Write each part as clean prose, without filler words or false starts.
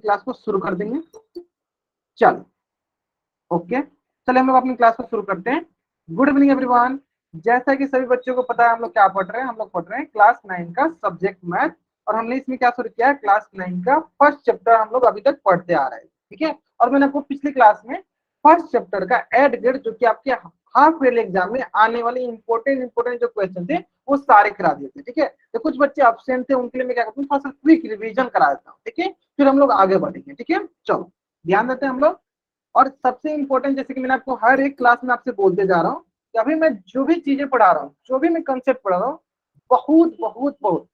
Class को शुरू कर देंगे। चलो ओके, चलिए हम लोग अपनी क्लास को शुरू करते हैं। Good evening everyone. जैसा कि सभी बच्चों को पता है हम लोग क्या पढ़ रहे हैं, हम लोग पढ़ रहे हैं क्लास 9 का सब्जेक्ट मैथ। और हमने इसमें क्या शुरू किया है, क्लास 9 का फर्स्ट चैप्टर हम लोग अभी तक पढ़ते आ रहे हैं, ठीक है। और मैंने आपको पिछली क्लास में फर्स्ट चैप्टर का एड ग्रेड, जो कि आपके हाफ ईयरली एग्जाम में आने वाले इंपॉर्टेंट जो क्वेश्चन थे वो सारे करा दिए थे, ठीक है। तो कुछ बच्चे एब्सेंट थे, उनके लिए मैं क्या करता हूँ, थोड़ा सा क्विक रिवीजन करा देता हूँ, ठीक है। फिर हम लोग आगे बढ़ेंगे, ठीक है। चलो ध्यान देते हैं हम लोग। और सबसे इंपॉर्टेंट, जैसे कि मैंने आपको हर एक क्लास में आपसे बोलते जा रहा हूँ कि अभी मैं जो भी चीजें पढ़ा रहा हूँ, जो भी मैं कंसेप्ट पढ़ा रहा हूँ, बहुत बहुत बहुत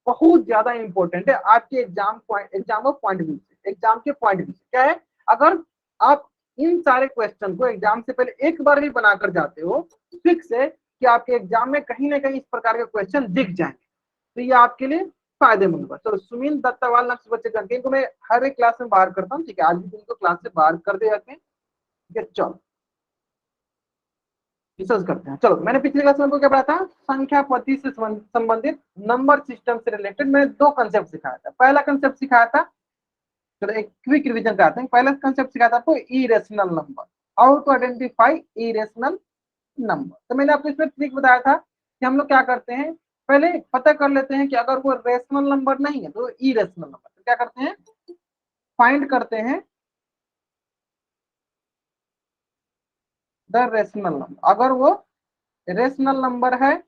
बहुत ज्यादा इंपॉर्टेंट है आपके एग्जाम ऑफ पॉइंट व्यू से, एग्जाम के पॉइंट व्यू से। क्या है, अगर आप इन सारे क्वेश्चन को एग्जाम से पहले एक बार भी बनाकर जाते हो, फिक्स है कि आपके एग्जाम में कहीं ना कहीं इस प्रकार के क्वेश्चन दिख जाएंगे। तो ये आपके लिए फायदेमंद होगा। चलो सुनील दत्तावाल नाम से बच्चे जानते हैं, इनको मैं हर एक क्लास में बाहर करता हूँ, ठीक है। आज भी इनको क्लास से बाहर कर दे जाते हैं, ठीक है। चलो डिस्कस करते हैं। चलो मैंने पिछले क्लास में आपको क्या पढ़ा था, संख्या पद्धति से संबंधित नंबर सिस्टम से रिलेटेड मैंने दो कंसेप्ट सिखाया था। पहला कंसेप्ट सिखाया था, चलो एक क्विक रिवीजन कराते हैं। पहला कंसेप्ट सिखाया था आपको irrational number, how to identify irrational number. तो मैंने आपको इसमें ट्रिक बताया था कि हम लोग क्या करते हैं, पहले पता कर लेते हैं कि अगर वो रेशनल नंबर नहीं है तो इरेशनल नंबर, तो क्या करते हैं, फाइंड करते हैं द रेशनल नंबर। अगर वो रेशनल नंबर है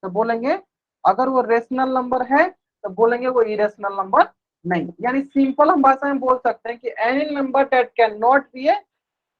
तो बोलेंगे, अगर वो रेशनल नंबर है तो बोलेंगे वो इरेशनल नंबर नहीं। यानी सिंपल हम भाषा में बोल सकते हैं कि any number that can not be a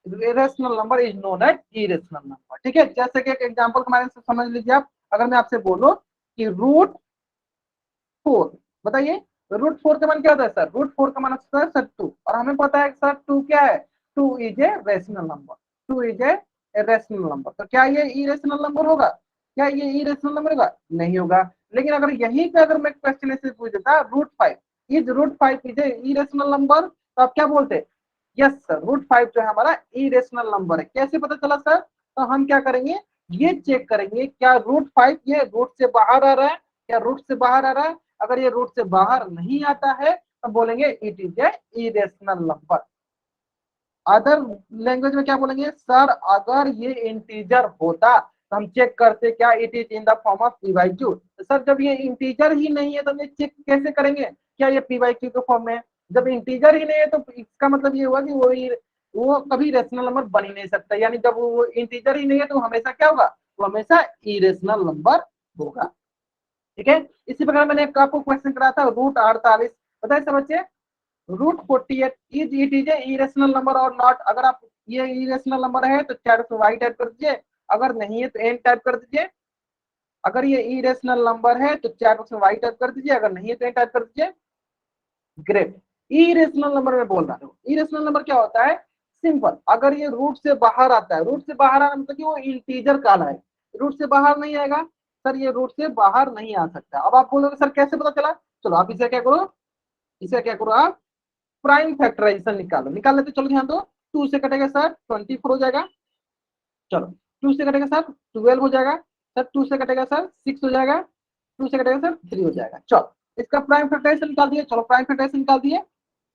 rational number is known as irrational number, ठीक है। जैसे कि एक एग्जांपल हमारे से समझ लीजिए आप, अगर मैं आपसे बोलूं कि √4, बताइए √4 का मान क्या होता है सर, √4 का मान होता है सर 2, और हमें पता है सर 2 क्या है, 2 is a rational number, 2 is a rational number. तो क्या ये इरेशनल नंबर होगा, क्या ये इरेशनल नंबर होगा, नहीं होगा। लेकिन अगर यहीं पे अगर मैं क्वेश्चन ऐसे पूछ देता √5 is √5 is a irrational number, तो आप क्या बोलते, यस सर √5 जो है हमारा इरेशनल नंबर है। कैसे पता चला सर, तो हम क्या करेंगे, ये चेक करेंगे क्या √5 ये रूट से बाहर आ रहा है, क्या रूट से बाहर आ रहा है। अगर ये रूट से बाहर नहीं आता है तो बोलेंगे it is A irrational number. Other language में क्या बोलेंगे, सर अगर ये इंटीजर होता तो हम चेक करते क्या it is in the form of p/q। Sir जब ये इंटीजर ही नहीं है तो हम ये चेक कैसे करेंगे क्या ये p/q के फॉर्म में है। जब इंटीजर ही नहीं है तो इसका मतलब ये हुआ कि वो कभी रेशनल नंबर बन ही नहीं सकता। यानी जब वो इंटीजर ही नहीं है तो हमेशा क्या होगा, वो हमेशा इरेशनल नंबर होगा, ठीक है। इसी प्रकार मैंने आपको क्वेश्चन करा था √48, बताइए सब बच्चे, √48 is it is A irrational number और नॉट। अगर आप ये इरेशनल नंबर है तो चैट में वाई टाइप कर दीजिए, अगर नहीं है तो एन टाइप कर दीजिए। अगर ये इरेशनल नंबर है तो चैट बॉक्स में वाई टाइप कर दीजिए, अगर नहीं है तो एन टाइप कर दीजिए। ग्रेट। इरेशनल नंबर में बोल रहा हूँ, इरेशनल नंबर क्या होता है, सिंपल, अगर ये रूट से बाहर आता है, रूट से बाहर आना मतलब कि वो इंटीजर कहलाए, रूट से बाहर नहीं आएगा सर, ये रूट से बाहर नहीं आ सकता। अब आप बोलोगे सर कैसे पता चला, चलो आप इसे क्या करो, इसे क्या करो आप प्राइम फैक्टराइजेशन निकालो, निकाल लेते, चलो ध्यान दो। 2 से कटेगा सर 24 हो जाएगा, चलो 2 से कटेगा सर 12 हो जाएगा, सर 2 से कटेगा सर 6 हो जाएगा, 2 से कटेगा सर 3 हो जाएगा। चलो इसका प्राइम फैक्टराइजेशन निकाल दिए, चलो प्राइम फैक्टराइजेशन निकाल दिए,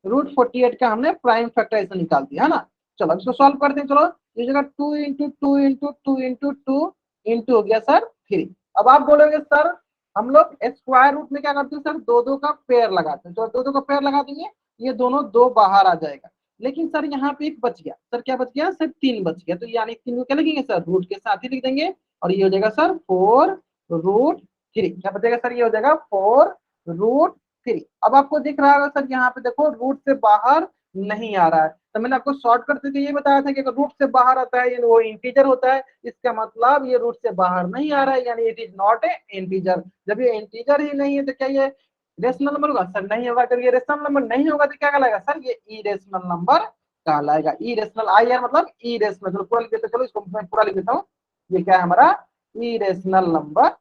√48 का हमने प्राइम फैक्टराइजेशन निकाल दिया है ना। चलो इसको सॉल्व करते हैं, चलो ये जगह 2 इंटू 2 इंटू 2 इंटू 2 इंटू हो गया सर 3। अब आप बोलोगे सर हम लोग स्क्वायर रूट में क्या करते हैं सर, दो दो का पेयर लगाते हैं, तो दो दो का पेयर लगा देंगे, ये दोनों दो बाहर आ जाएगा। लेकिन सर यहाँ पे एक बच गया, सर क्या बच गया सर 3 बच गया, तो यानी 3 को क्या लिखेंगे सर, रूट के साथ ही लिख देंगे, और ये हो जाएगा सर 4√3। क्या बचेगा सर, ये हो जाएगा 4√3। अब आपको दिख रहा होगा सर यहाँ पे देखो रूट से बाहर नहीं आ रहा है, तो मैंने आपको शॉर्टकट करके ये बताया था कि अगर रूट से बाहर आता है वो इंटीजर होता है, इसका मतलब ये रूट से बाहर नहीं आ रहा है, यानी it is not a integer. जब ये इंटीजर ही नहीं है तो क्या ये रेशनल नंबर होगा, सर नहीं होगा। जब ये रेशनल नंबर नहीं होगा तो क्या कहलाएगा सर, ये इरेशनल नंबर कहलाएगा। इरेशनल आई आर मतलब इरेशनल, चलो पूरा लिख देते, चलो इसको मैं पूरा लिख देता हूँ, ये क्या है हमारा इरेशनल नंबर।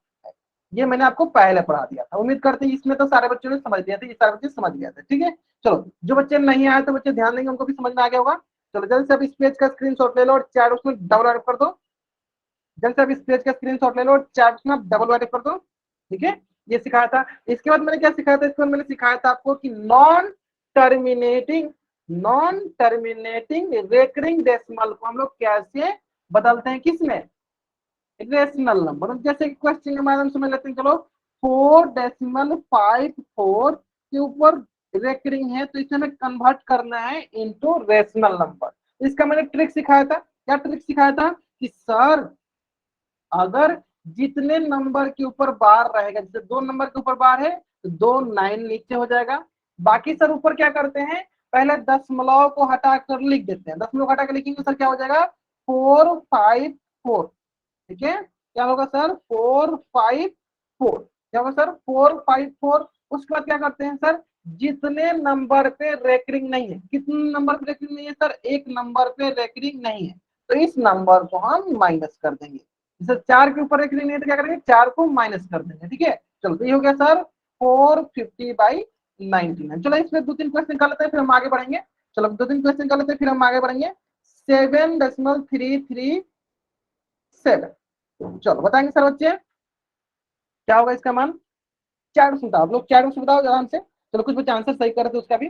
ये मैंने आपको पहले पढ़ा दिया था, उम्मीद करते हैं इसमें तो सारे बच्चों ने समझ लिया था, ये सारे बच्चे समझ गए थे, ठीक है। चलो जो बच्चे नहीं आए तो बच्चे ध्यान देंगे, उनको भी समझ में आ गया होगा। चलो जल्द से अब इस पेज का स्क्रीनशॉट ले लो और चैट उसमें डबल वाइट कर दो, जल्द से अब इस पेज का स्क्रीनशॉट ले लो और चैट उसमें डबल वाइट कर दो, ठीक है। ये सिखाया था। इसके बाद मैंने क्या सिखाया था, इसके बाद मैंने सिखाया था आपको कि non non terminating recurring decimal को हम लोग कैसे बदलते हैं, किसमें, रेशनल नंबर। जैसे क्वेश्चन के माध्यम से लेते हैं, चलो 4.54 के ऊपर रेकरिंग है तो इसे हमें कन्वर्ट करना है इनटू रेशनल नंबर। इसका मैंने ट्रिक सिखाया था, क्या ट्रिक सिखाया था कि सर अगर जितने नंबर के ऊपर बार रहेगा, जैसे 2 नंबर के ऊपर बार है तो 2 9 नीचे हो जाएगा। बाकी सर ऊपर क्या करते हैं, पहले दशमलव को हटाकर लिख देते हैं, दशमलव हटाकर लिखेंगे सर क्या हो जाएगा 454, ठीक है, क्या होगा सर 454, क्या होगा सर 454। उसके बाद क्या करते हैं सर, जितने नंबर पे रेकरिंग नहीं है, कितने नंबर पे रेकरिंग नहीं है सर, एक नंबर पे रेकरिंग नहीं है तो इस नंबर को हम माइनस कर देंगे। जैसे 4 के ऊपर रेकरिंग नहीं है तो क्या करेंगे, 4 को माइनस कर देंगे, ठीक है। चलो तो ये हो गया सर 450/99। चलो इसमें 2-3 क्वेश्चन निकाल लेते हैं फिर हम आगे बढ़ेंगे। चलो 2-3 क्वेश्चन निकाल लेते हैं फिर हम आगे बढ़ेंगे। 7.337, चलो बताएंगे सर बच्चे क्या होगा इसका मान। चार से बताओ, आप लोग चार से बताओ आराम से। चलो कुछ बच्चे आंसर सही कर रहे थे उसका भी,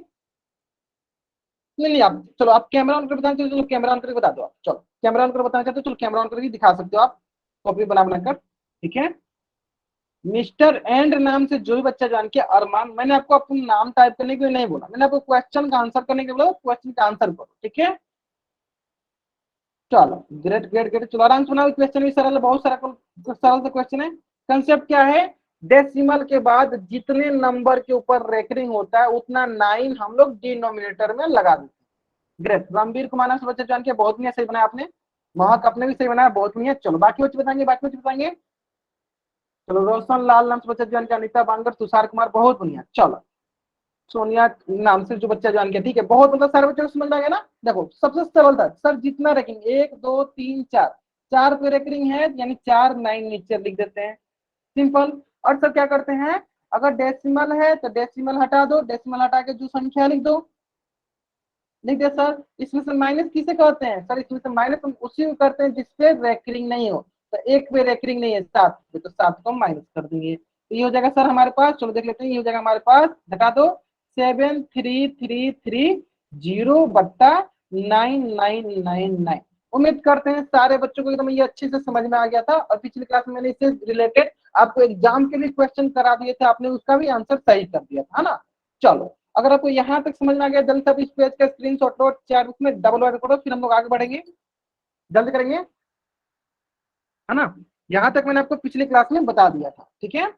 नहीं नहीं आप चलो आप कैमरा ऑन कर बताना चाहते हो, चलो कैमरा ऑन करके बता दो आप, चलो कैमरा ऑन कर बताना चाहते हो, चलो कैमरा ऑन करके दिखा सकते हो आप, कॉपी बना बनाकर, ठीक है। मिस्टर एंड नाम से जो भी बच्चा जान के अरमान, मैंने आपको अपना नाम टाइप करने के लिए नहीं बोला, मैंने आपको क्वेश्चन का आंसर करने के लिए बोला, क्वेश्चन का आंसर करो, ठीक है। चलो ग्रेट ग्रेट ग्रेट, चलो आराम से बनाओ, क्वेश्चन भी सरल है, बहुत सारा सरल सा क्वेश्चन है। कंसेप्ट क्या है, डेसिमल के बाद जितने नंबर के ऊपर रेकरिंग होता है उतना 9 हम लोग डिनोमिनेटर में लगा देते हैं। ग्रेट, रामवीर कुमार से बच्चे जान के बहुत बढ़िया सही बनाया आपने, महक आपने भी सही बनाया, बहुत बढ़िया। चलो बाकी बच्चे बताएंगे, बाकी बच्चे बताएंगे। चलो रोशन लाल नाम से बच्चा जान के, अनिता बांगर, तुषार कुमार, बहुत बढ़िया। चलो सोनिया नाम से जो बच्चा जान के, ठीक है, बहुत मतलब सारे बच्चों को समझ आ गया ना। देखो सबसे सरल था सर, जितना रेकरिंग 1 2 3 4, 4 पे रेकरिंग है यानी 4 9 नीचे लिख देते हैं, सिंपल। और सर क्या करते हैं, अगर डेसिमल है तो डेसिमल हटा दो, डेसिमल हटा के जो संख्या लिख दो, लिख दे सर। इसमें से माइनस किसे कहते हैं सर, इसमें से माइनस हम उसी को करते हैं जिसपे रेकरिंग नहीं हो, तो एक पे रेकरिंग नहीं है 7 पे तो 7 को माइनस कर देंगे, तो ये हो जाएगा सर हमारे पास, चलो देख लेते हैं, ये हो जाएगा हमारे पास, घटा दो 7330/9999। उम्मीद करते हैं सारे बच्चों को एकदम ये अच्छे से समझ में आ गया था, और पिछली क्लास में मैंने इससे रिलेटेड आपको एग्जाम के भी क्वेश्चन करा दिए थे, आपने उसका भी आंसर सही कर दिया था, है ना। चलो अगर आपको यहाँ तक समझ में आ गया, जल्दी से इस पेज का स्क्रीनशॉट लो, चैट में डबल वर्ड करो, फिर हम लोग आगे बढ़ेंगे, जल्दी करेंगे, है ना। यहाँ तक मैंने आपको पिछली क्लास में बता दिया था, ठीक है।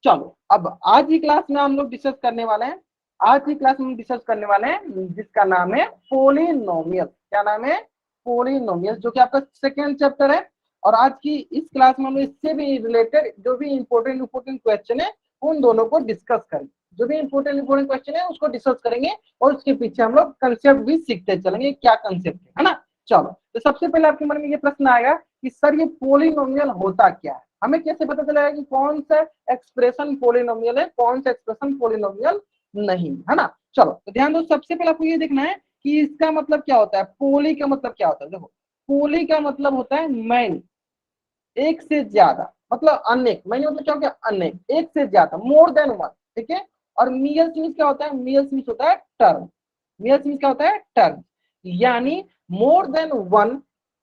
चलो अब आज की क्लास में हम लोग डिस्कस करने वाले हैं, आज की क्लास में डिस्कस करने वाले हैं जिसका नाम है पोलिनोमियल। क्या नाम है, पोलिनोमियल, जो कि आपका सेकेंड चैप्टर है। और आज की इस क्लास में हम इससे भी रिलेटेड जो भी इंपॉर्टेंट क्वेश्चन है उन दोनों को डिस्कस करेंगे, जो भी इंपॉर्टेंट क्वेश्चन है उसको डिस्कस करेंगे, और उसके पीछे हम लोग कंसेप्ट भी सीखते चलेंगे, क्या कंसेप्ट है ना। चलो तो सबसे पहले आपके मन में ये प्रश्न आएगा कि सर ये पोलिनोमियल होता क्या है, हमें कैसे पता चलेगा कि कौन सा एक्सप्रेशन पोलिनोमियल है, कौन सा एक्सप्रेशन पोलिनोमियल नहीं, है ना। चलो तो ध्यान दो, सबसे पहले आपको ये देखना है कि इसका मतलब क्या होता है, पोली का मतलब क्या होता है। देखो पोली का मतलब होता है मैनी, एक से ज्यादा, मतलब अनेक, मैनी मतलब क्या हो गया अनेक, एक से ज्यादा, मोर देन वन, ठीक है। और मियल्स मीन्स क्या होता है, मियल्स मीन्स होता है टर्म, मियल्स मीन्स क्या होता है टर्म, यानी मोर देन वन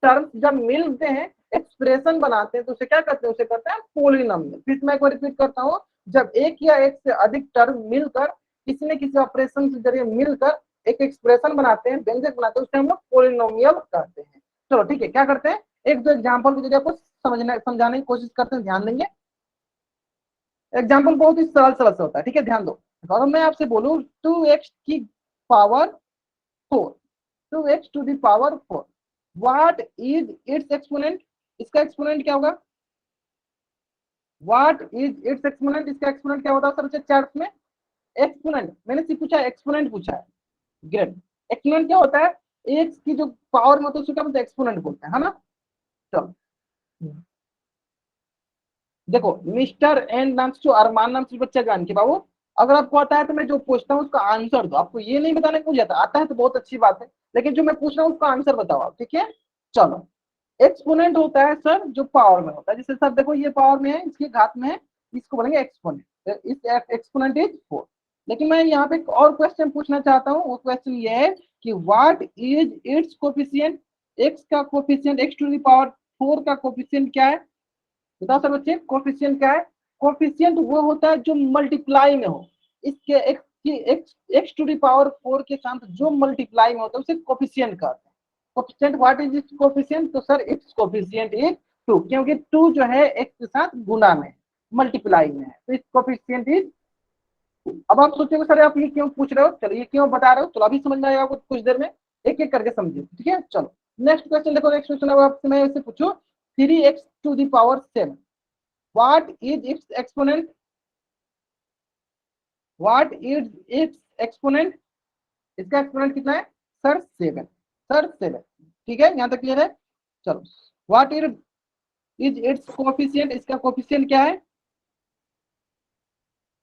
टर्म्स जब मिलते हैं एक्सप्रेशन बनाते हैं तो उसे क्या करते हैं, उसे कहते हैं पोलिनोमियल। फिर मैं एक बार रिपीट करता हूँ, जब एक या एक से अधिक टर्म मिलकर किसी न किसी ऑपरेशन के जरिए मिलकर एक एक्सप्रेशन बनाते हैं, व्यंजक बनाते हैं, उसे हम लोग पोलिनोमियल कहते हैं। चलो ठीक है, क्या करते हैं, एक दो एग्जाम्पल के जरिए आपको समझाने की कोशिश करते हैं, ध्यान देंगे। एग्जाम्पल बहुत ही सरल सरल से होता है, ठीक है, ध्यान दो। अगर मैं आपसे बोलूं 2x की power 4, 2x to the power 4, what is its exponent, इसका एक्सपोनेंट क्या होगा, व्हाट इज इट्स एक्सपोनेंट, इसका एक्सपोनेंट क्या होता है सर चार्ट में, एक्सपोनेंट मैंने सिर्फ पूछा, एक्सपोनेंट पूछा है, ग्रेट। एक्सपोनेंट क्या होता है, एक्स की जो पावर में होता है उसको क्या बोलते हैं, एक्सपोनेंट बोलते हैं, है ना। चलो देखो मिस्टर एंड नाम से जो अरमान नाम से बच्चा जान के बाबू, अगर आपको आता है तो मैं जो पूछता हूँ उसका आंसर दो, आपको ये नहीं बताने को मुझे आता है तो बहुत अच्छी बात है, लेकिन जो मैं पूछ रहा हूँ उसका आंसर बताओ आप, ठीक है। चलो एक्सपोनेंट होता है सर जो पावर में होता है, जैसे सर देखो ये पावर में है, इसके घात में है, इसको बोलेंगे एक्सपोनेंट, इस एक्सपोनेंट इज 4, लेकिन मैं यहाँ पे एक और क्वेश्चन पूछना चाहता हूँ। वो क्वेश्चन ये है कि what is its coefficient, X का coefficient, X to the power 4 का कोफिशिएंट क्या है? बताओ सर बच्चे, कोफिशिएंट क्या है? कोफिशिएंट वो होता है जो मल्टीप्लाई में हो, इसके एक्स टू द पावर 4 के साथ जो मल्टीप्लाई में होता है उसे कोफिशिएंट कहते हैं। Coefficient what is its coefficient? तो सर इट्स कोफिशिएंट इज 2, क्योंकि 2 जो है एक्स के साथ गुना में, मल्टीप्लाई में है, तो इट्स कोफिशिएंट इज। अब आप सोचोगे सर आप ये क्यों पूछ रहे हो, चलो ये क्यों बता रहे हो, चलो अभी समझ में आएगा आपको कुछ देर में, एक एक करके समझिए, ठीक है। चलो नेक्स्ट क्वेश्चन देखो, नेक्स्ट क्वेश्चन अब आपसे मैं ऐसे पूछूं 3x to the power 7, what is its exponent? What is its exponent? इसका एक्सपोनेंट कितना है सर? 7, सर 7, ठीक है, यहां तक क्लियर है। चलो व्हाट इज इट्स कोफिशिएंट, इसका कोफिशिएंट क्या है?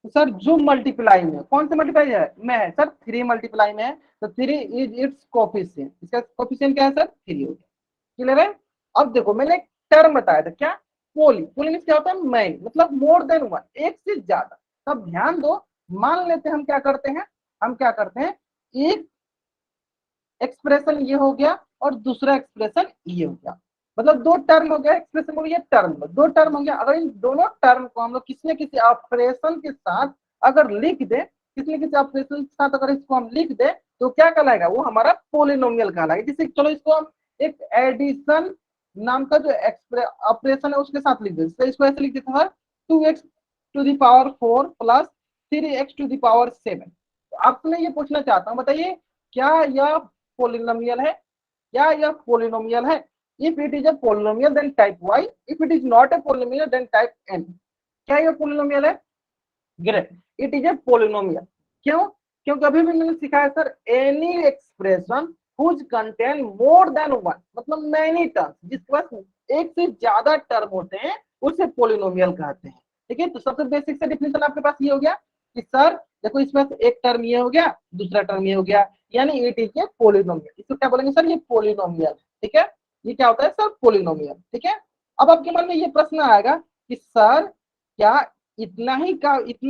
तो सर जो मल्टीप्लाई में, कौन से मल्टीप्लाई है में है सर? 3 मल्टीप्लाई में है, तो 3 इज इट्स कोफिशिएंट, इसका कोफिशिएंट क्या है सर? 3 हो गया, क्लियर है। अब देखो मैंने एक टर्म बताया था, क्या? पोली, पोली मींस क्या होता है? मैनी, मतलब मोर देन वन, एक से ज्यादा। तब ध्यान दो, मान लेते हैं हम क्या करते हैं, हम क्या करते हैं, एक एक्सप्रेशन ये हो गया और दूसरा एक्सप्रेशन ये हो गया, मतलब दो टर्म हो गया, एक्सप्रेशन हो गया, टर्म, दो टर्म हो गया। अगर इन दोनों टर्म को हम लोग किसी न किसी ऑपरेशन के साथ अगर लिख दे, किसी न किसी ऑपरेशन के साथ अगर इसको हम लिख दे, तो क्या कहलाएगा? वो हमारा पोलिनोमियल कहलाएगा। जैसे चलो इसको हम एक एडिशन नाम का जो ऑपरेशन है उसके साथ लिख दे, तो इसको ऐसे लिख देते हैं 2x to the power 4 plus 3x to the power 7। आपसे मैं ये पूछना चाहता हूँ, बताइए क्या यह पोलिनोमियल है? क्या यह पोलिनोमियल है? If it is a polynomial then type y, if it is not a polynomial then type n। क्या यह पोलिनोमियल है? Great, it is a polynomial. क्यों? क्योंकि अभी भी मैंने सिखाया sir, any expression whose contain more than one, मतलब मैनी टर्म्स, जिसके पास एक से ज्यादा टर्म होते हैं उसे पोलिनोमियल कहते हैं। ठीक है, तो सबसे बेसिक से डिफिनेशन आपके पास ये हो गया कि सर देखो इसमें एक टर्म ये हो गया, दूसरा टर्म ये हो गया, यानी इट इज ए पोलिनोमियल। इसको क्या बोलेंगे सर? ये पोलिनोमियल। ठीक है, ये क्या होता है सर? पोलिनोमियल। ठीक है, अब आपके मन में ये प्रश्न आएगा कि सर क्या इतना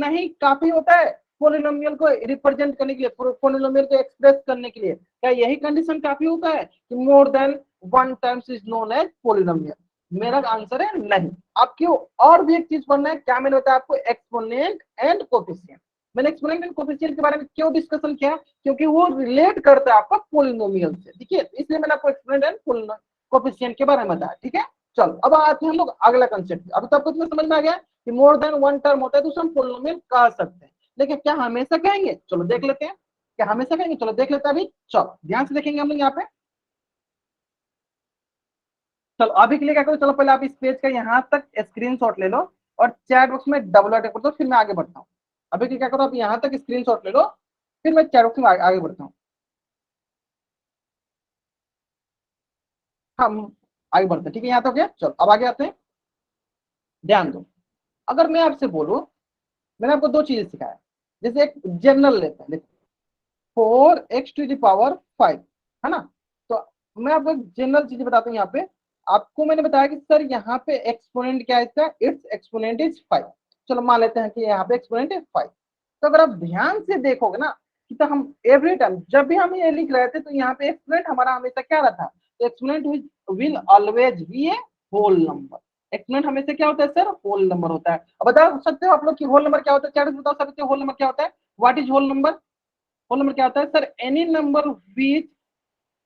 ही काफी होता है पोलिनोमियल को रिप्रेजेंट करने के लिए, पोलिनोमियल को एक्सप्रेस करने के लिए? क्या यही कंडीशन काफी होता है कि more than one terms is known as polynomial? मेरा आंसर है नहीं। आपको और भी एक चीज पढ़ना है, क्या मैंने बताया आपको? Exponent and coefficient. मैंने एक्सपोनेंट एंड कोफिशिएंट के बारे में क्यों डिस्कशन किया? क्योंकि वो रिलेट करता है आपका पोलिनोमियल से, ठीक है, इसलिए मैंने आपको एक्सपोनेंट एंड कोफिशिएंट के बारे में बताया। ठीक है, चलो अब आते हैं हम लोग अगला कंसेप्ट। अभी तो आपको समझ में आ गया कि मोर देन वन टर्म होता है तो उसे हम पोलिनोमियल कह सकते हैं, लेकिन क्या हमेशा कहेंगे? चलो देख लेते हैं, क्या हमेशा कहेंगे? चलो देख लेते हैं अभी, चलो ध्यान से देखेंगे हम लोग यहाँ पे। चलो अभी के लिए क्या करो, चलो पहले आप इस पेज का यहाँ तक स्क्रीनशॉट ले लो और चैट बॉक्स में डबल अटैक कर दो, फिर मैं आगे बढ़ता हूँ। अभी के क्या करो, आप यहाँ तक स्क्रीनशॉट ले लो, फिर मैं चैट बॉक्स में आगे बढ़ता हूँ। हम आगे बढ़ते हैं, ठीक है, यहाँ तक गया। चलो अब आगे आते हैं, ध्यान दो। अगर मैं आपसे बोलूं, मैंने आपको दो चीजें सिखाया, जैसे एक जनरल लेते हैं, देखो 4x टू द पावर 5, है ना। तो मैं आपको एक जनरल चीज बताता हूँ यहाँ पे। आपको मैंने बताया कि सर यहाँ पे एक्सपोनेंट क्या है इसका? It's exponent is 5। चलो मान लेते हैं कि यहाँ पे एक्सपोनेंट है 5। तो अगर आप ध्यान से देखोगे ना कि तो हम एवरी टाइम जब भी हम ये लिख रहे थे तो यहाँ पे एक्सपोनेंट हमारा हमेशा क्या रहता है? तो exponent will always be a whole number. Exponent हमेशा क्या होता है सर? होल नंबर होता है। अब बता सकते हो आप लोग कि होल नंबर क्या होता है? क्या बता सकते हो होल नंबर क्या होता है? What is whole number? Whole number क्या होता है sir? Any number which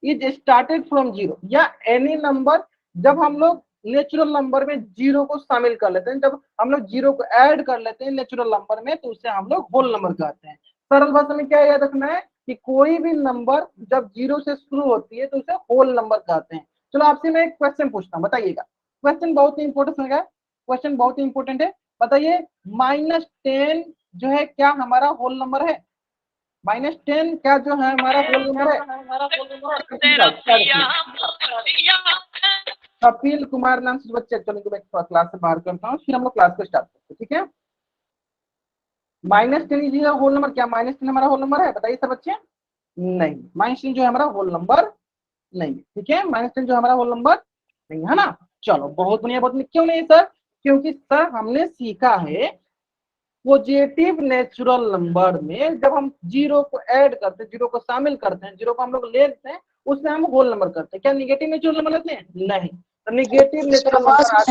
is started from zero, या एनी नंबर जब हम लोग नेचुरल नंबर में जीरो को शामिल कर लेते हैं, जब हम लोग जीरो को ऐड कर लेते हैं नेचुरल नंबर में, तो उसे हम लोग होल नंबर कहते हैं। सरल भाषा में क्या याद रखना है कि कोई भी नंबर जब जीरो से शुरू होती है तो उसे होल नंबर कहते हैं। चलो आपसे मैं एक क्वेश्चन पूछता हूँ, बताइएगा। क्वेश्चन बहुत ही इंपॉर्टेंट है, क्वेश्चन बहुत ही इंपॉर्टेंट है। बताइए -10 जो है क्या हमारा होल नंबर है? -10 क्या जो है हमारा होल नंबर है? कपिल कुमार नाम से बच्चे, चलो मैं क्लास से बाहर करता हूँ, फिर हम लोग क्लास को स्टार्ट करते हैं, ठीक है। -10 होल नंबर, क्या -10 हमारा होल नंबर है? बताइए सर बच्चे। नहीं, -10 जो है हमारा होल नंबर नहीं, ठीक है, -10 जो हमारा होल नंबर नहीं है ना। चलो बहुत बढ़िया, बहुत बढ़िया। क्यों नहीं सर? क्योंकि सर हमने सीखा है पॉजिटिव नेचुरल नंबर में जब हम जीरो को ऐड करते हैं, जीरो को शामिल करते हैं, जीरो को हम लोग ले लेते हैं, उसमें हम होल नंबर करते हैं। क्या निगेटिव नेचुरल नंबर लेते हैं? नहीं। तो निगेटिव नेचुरल नंबर आज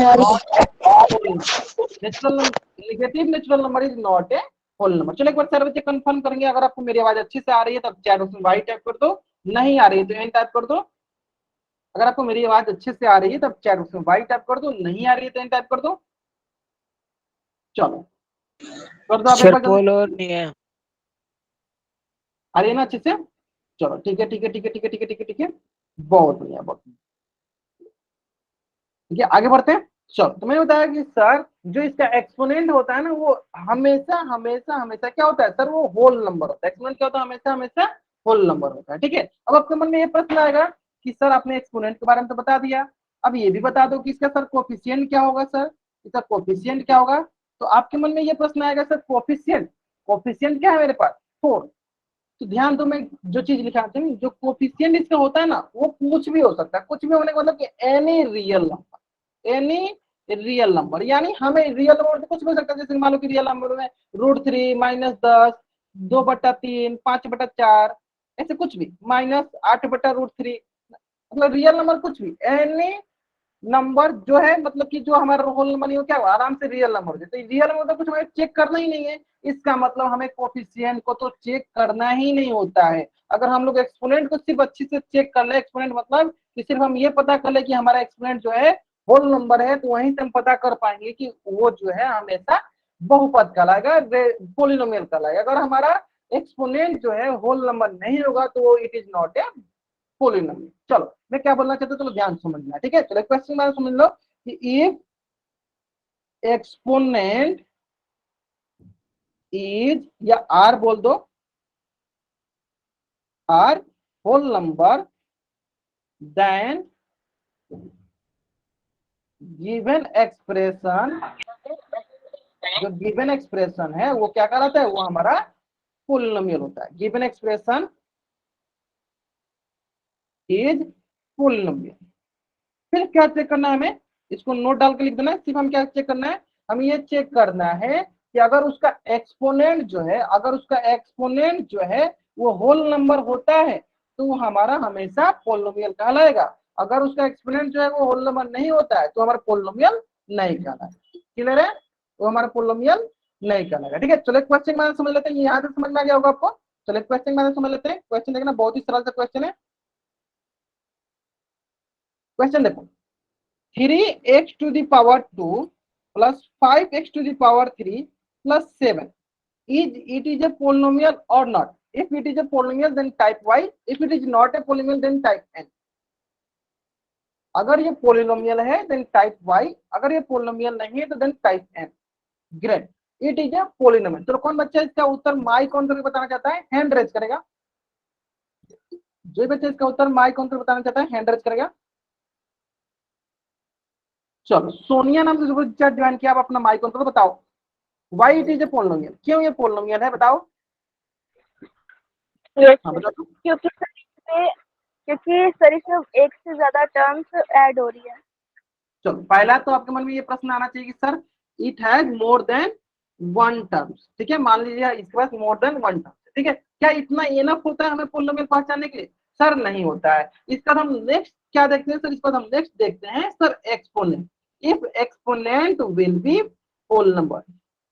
natural negative natural number is not a whole number. चलो एक बार सर बच्चे कंफर्म करेंगे। अगर आपको मेरी आवाज अच्छे से आ रही है तब चैट बॉक्स में वाई टाइप कर दो, नहीं आ रही है तो एन टाइप कर दो। अगर आपको मेरी आवाज अच्छे से आ रही है तब चैट बॉक्स में वाई टाइप कर दो, नहीं आ रही है तो एन टाइप कर दो। चलो कर दो आप एक सर बार जल्दी। पोल और नहीं है। आ रही है ना अच्छे से? चलो ठीक है ठीक है ठीक है ठीक है ठीक है ठीक है ठीक है, बहुत बढ़िया बहुत बढ़िया। ठीक है आगे बढ़ते हैं। चलो तो मैंने बताया कि सर जो इसका एक्सपोनेंट होता है ना वो हमेशा हमेशा हमेशा क्या होता है सर? वो होल नंबर होता है। एक्सपोनेंट क्या होता है? हमेशा हमेशा होल नंबर होता है। ठीक है, अब आपके मन में ये प्रश्न आएगा कि सर आपने एक्सपोनेंट के बारे में तो बता दिया, अब ये भी बता दो कि इसका सर कोफिशिएंट क्या होगा? सर इसका कोफिशिएंट क्या होगा? तो आपके मन में ये प्रश्न आएगा सर कोफिशिएंट, कोफिशिएंट क्या है मेरे पास? 4। तो ध्यान दो, मैं जो चीज लिखा हूं, जो कोफिशिएंट इसका होता है ना वो कुछ भी हो सकता है। कुछ भी होने का मतलब कि any real number, any real number, यानी हमें रियल नंबर से कुछ भी हो सकता है। जैसे मान लो कि रियल नंबर में √3 -10 2/3 5/4 ऐसे कुछ भी, -8/√3, मतलब रियल नंबर कुछ भी, एनी नंबर जो है, मतलब कि जो हमारा होल नंबर नहीं हो क्या आराम से रियल नंबर हो जाए। तो रियल नंबर तो कुछ हमें चेक करना ही नहीं है, इसका मतलब हमें कोफिशिएंट को तो चेक करना ही नहीं होता है। अगर हम लोग एक्सपोनेंट को सिर्फ अच्छी से चेक कर ले, एक्सपोनेंट मतलब कि सिर्फ हम ये पता कर ले कि हमारा एक्सपोनेंट जो है होल नंबर है, तो वहीं से हम पता कर पाएंगे कि वो जो है हमेशा बहुपद कहलाएगा, पोलिनोमियल कहलाएगा। अगर हमारा एक्सपोनेंट जो है होल नंबर नहीं होगा तो it is not a polynomial. चलो मैं क्या बोलना चाहता हूँ, चलो ध्यान समझना है। ठीक है, चलो क्वेश्चन में समझ लो कि इफ एक्सपोनेंट इज, या आर बोल दो, are whole number then given expression, जो गिवन एक्सप्रेशन है वो क्या कहलाता है? वो हमारा पोलिनोमियल होता है। Given expression is polynomial. फिर क्या चेक करना है हमें? इसको नोट डाल के लिख देना है। सिर्फ हम क्या चेक करना है? हमें ये चेक करना है कि अगर उसका एक्सपोनेंट जो है, अगर उसका एक्सपोनेंट जो है वो होल नंबर होता है तो वो हमारा हमेशा पोलिनोमियल कहलाएगा। अगर उसका एक्सपोनेंट जो है वो होल नंबर नहीं होता है तो हमारा पोलिनोमियल नहीं कहलाएगा। क्लियर है? वो हमारा पोलिनोमियल नहीं कहलाएगा। ठीक है, चलो क्वेश्चन में समझ लेते हैं। यहाँ से समझ में आ गया होगा आपको। चलो क्वेश्चन में समझ लेते हैं। क्वेश्चन देखना, बहुत ही सरल सा क्वेश्चन है। क्वेश्चन देखो, 3x⁴ plus 5x⁴ plus 7 is a polynomial or not? If it is a polynomial then type y, if it is not a polynomial then type n। अगर ये पोलिनोमियल है then type y, अगर ये polynomial नहीं है तो then type n। Great, it is a polynomial. तो कौन बच्चा इसका उत्तर माई कौन करके बताना चाहता है? हैंड रेज करेगा। जो बच्चा इसका उत्तर माई कौन करके बताना चाहता है हैंड रेज करेगा। चलो सोनिया नाम से चैट ज्वाइन किया, आप अपना माइक कौन तो बताओ। Why it is a polynomial, क्यों ये पोलिनोमियल है बताओ। हाँ बताओ। क्योंकि सर इसमें एक से ज्यादा टर्म्स ऐड हो रही है। चलो पहला तो आपके मन में ये प्रश्न आना चाहिए कि sir it has more than one terms. ठीक है, मान लीजिए इसके पास मोर देन वन टर्म्स। ठीक है, क्या इतना इनफ होता है हमें पोलिनोमियल पहचानने के लिए? सर नहीं होता है। इसका हम नेक्स्ट क्या देखते हैं सर? इसका हम नेक्स्ट देखते हैं sir exponent. If exponent will be whole number.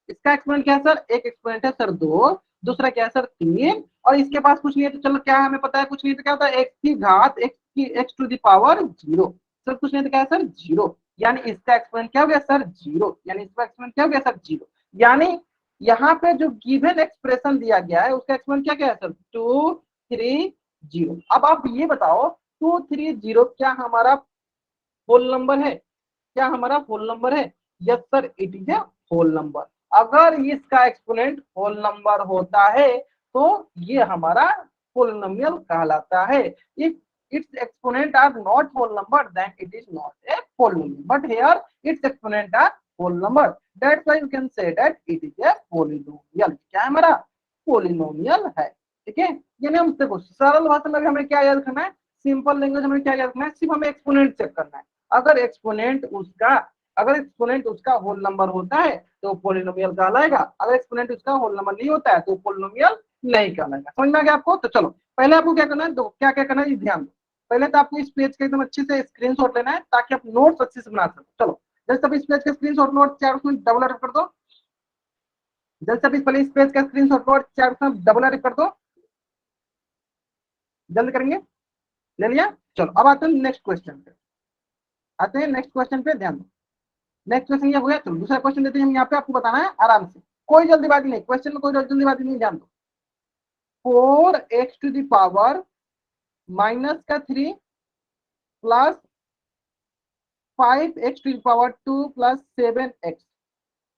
इसका एक्सपोनेंट क्या है सर? एक एक्सपोनेंट है सर 2, दूसरा क्या है सर 3, और इसके पास कुछ नहीं है तो चलो क्या हमें पता है? कुछ नहीं तो क्या होता है? x⁴0। सर कुछ नहीं तो क्या है सर? 0। यानी इसका एक्सपोनेंट क्या हो गया सर? 0। यानी इसका एक्सपोनेंट क्या हो गया सर? 0। यानी यहाँ पे जो गिवन एक्सप्रेशन दिया गया है उसका एक्सपोनेंट क्या क्या है सर? 2 3 0। अब आप ये बताओ 2 3 0 क्या हमारा होल नंबर है? क्या हमारा होल नंबर है? Yes sir, it is a whole number. अगर इसका एक्सपोनेंट होल नंबर होता है तो ये हमारा पोलिनोमियल कहलाता है। If its exponent are not whole number then it is not a polynomial, but here its exponent are whole number, that's why you can say that it is a polynomial। क्या है हमारा? Polynomial है। ठीक है, यानी हम देखो सरल भाषा में हमें क्या याद रखना है? सिंपल लैंग्वेज हमें क्या याद रखना है? सिर्फ हमें एक्सपोनेंट चेक करना है। अगर एक्सपोनेंट उसका अगर एक्सपोनेंट उसका होल नंबर होता है तो पोलिनोमियल कहलाएगा, अगर एक्सपोनेंट उसका होल नंबर नहीं होता है तो पोलिनोमियल नहीं कहलाएगा। समझ में आ गया आपको? तो चलो पहले आपको क्या करना है, क्या क्या करना है ध्यान दो। पहले तो आपको इस पेज का एकदम अच्छे से स्क्रीनशॉट लेना है ताकि आप नोट्स अच्छे से बना सको। चलो जैसे आप इस पेज का स्क्रीनशॉट लो, चार उसमें डबल एडिट कर दो। जैसे आप पहले इस पेज का स्क्रीनशॉट लो, चार उसमें डबल एडिट कर दो। जल्दी करेंगे, ले लिया? चलो अब आते हैं नेक्स्ट क्वेश्चन पे, आते हैं नेक्स्ट क्वेश्चन पे, ध्यान दो। नेक्स्ट क्वेश्चन ये हो गया। चलो दूसरा क्वेश्चन देते हैं हम यहाँ पे, आपको बताना है आराम से, कोई जल्दीबाजी नहीं, क्वेश्चन में कोई जल्दीबाजी नहीं, ध्यान दो। 4x to the power minus का 3 plus 5x to the power 2 plus 7x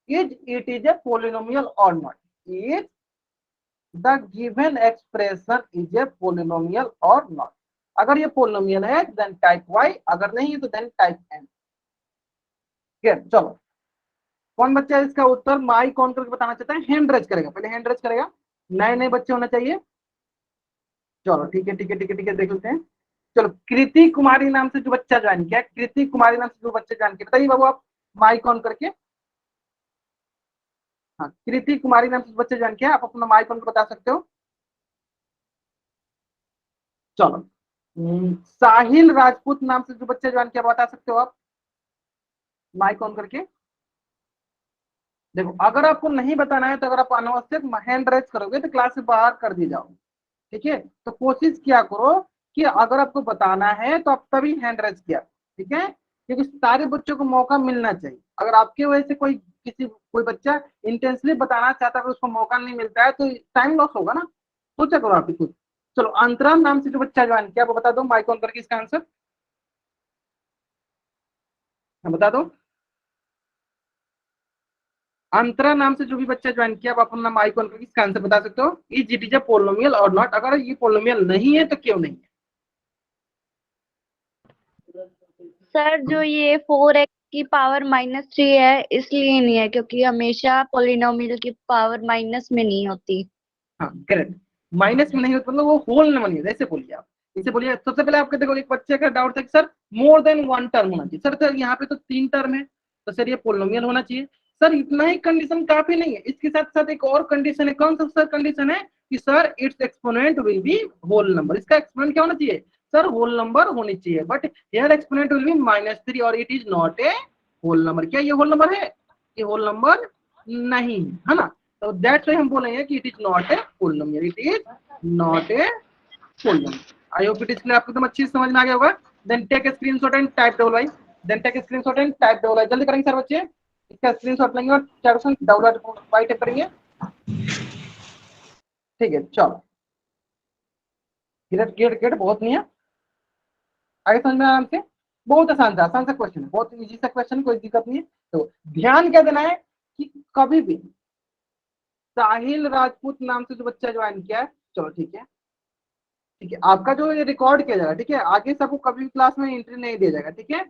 is it is a polynomial or not? Is the given expression is a polynomial or not? अगर ये पोलिनोमियल है देन टाइप y, अगर नहीं है तो then type n। चलो कौन बच्चा इसका उत्तर माई कौन करके बताना चाहता है? हैंड रेज करेगा, पहले हैंड रेज करेगा, नए नए बच्चे होना चाहिए। चलो ठीक है ठीक है ठीक है ठीक है, देख लेते हैं। चलो कृति कुमारी नाम से जो बच्चा ज्वाइन किया, कृति कुमारी नाम से जो बच्चा ज्वाइन किया, बताइए बाबू आप माइक ऑन करके। हाँ कृति कुमारी नाम से बच्चे ज्वाइन किया, आप अपना माइक ऑन बता सकते हो। चलो साहिल राजपूत नाम से जो बच्चे ज्वाइन किया, बता सकते हो आप माइक ऑन करके। देखो अगर आपको नहीं बताना है तो अगर आप अनावश्यक हैंड रेज करोगे तो क्लास से बाहर कर दी जाओ, ठीक है? तो कोशिश किया करो कि अगर आपको बताना है तो आप तभी हैंड रेज किया, ठीक है? क्योंकि सारे बच्चों को मौका मिलना चाहिए। अगर आपके वजह से कोई बच्चा इंटेंसली बताना चाहता है, उसको मौका नहीं मिलता है तो टाइम लॉस होगा ना, सोचा करो आप कुछ। चलो अंतराम नाम से जो बच्चा ज्वाइन किया वो बता दो माइक ऑन करके इसका आंसर, बता दो। अंतरा नाम से जो भी बच्चा ज्वाइन किया, आप अपना माइक ऑन करके इसका आंसर बता सकते हो। Is it is a polynomial or not? अगर ये पोलिनोमियल नहीं है तो क्यों नहीं है? सर जो ये 4x की पावर -3 है इसलिए नहीं है, क्योंकि हमेशा पोलिनोमियल की पावर माइनस में नहीं होती। हाँ करेक्ट, माइनस में नहीं होता मतलब वो होल नंबर नहीं है। ऐसे बोलिए आप, इसे बोलिए। सबसे पहले आपके देखो एक बच्चे का डाउट था कि सर मोर देन वन टर्म होना चाहिए। सर यहाँ पे तो 3 टर्म है, तो सर ये पोलिनोमियल होना चाहिए। सर इतना ही कंडीशन काफी नहीं है, इसके साथ साथ एक और कंडीशन है। कौन सा सर कंडीशन है? कि sir its exponent will be whole number. इसका एक्सपोनेंट क्या होना चाहिए? सर होल नंबर होनी चाहिए, but here exponent will be -3 और it is not a whole number. क्या ये होल नंबर है? ये होल नंबर नहीं है ना? तो दैट्स व्हाई हम बोलेंगे कि it is not a polynomial, it is not a polynomial. I hope it is clear, आपको एकदम अच्छी समझ में आ गया होगा। Then take screenshot and type double I, then take screenshot and type double I. जल्दी करेंगे सर बच्चे, इसका स्क्रीनशॉट लेंगे और चारों से डबल आई टाइप करेंगे, ठीक है? चलो गेट गेट गेट, बहुत नहीं है, आगे समझ में आराम से। बहुत आसान सा क्वेश्चन है, बहुत इजी सा क्वेश्चन, कोई दिक्कत नहीं है। तो ध्यान क्या देना है कि कभी भी साहिल राजपूत नाम से जो बच्चा ज्वाइन किया है, चलो ठीक है ठीक है, आपका जो ये रिकॉर्ड किया जाएगा, ठीक है? आगे सबको कभी भी क्लास में एंट्री नहीं दिया जाएगा, ठीक है?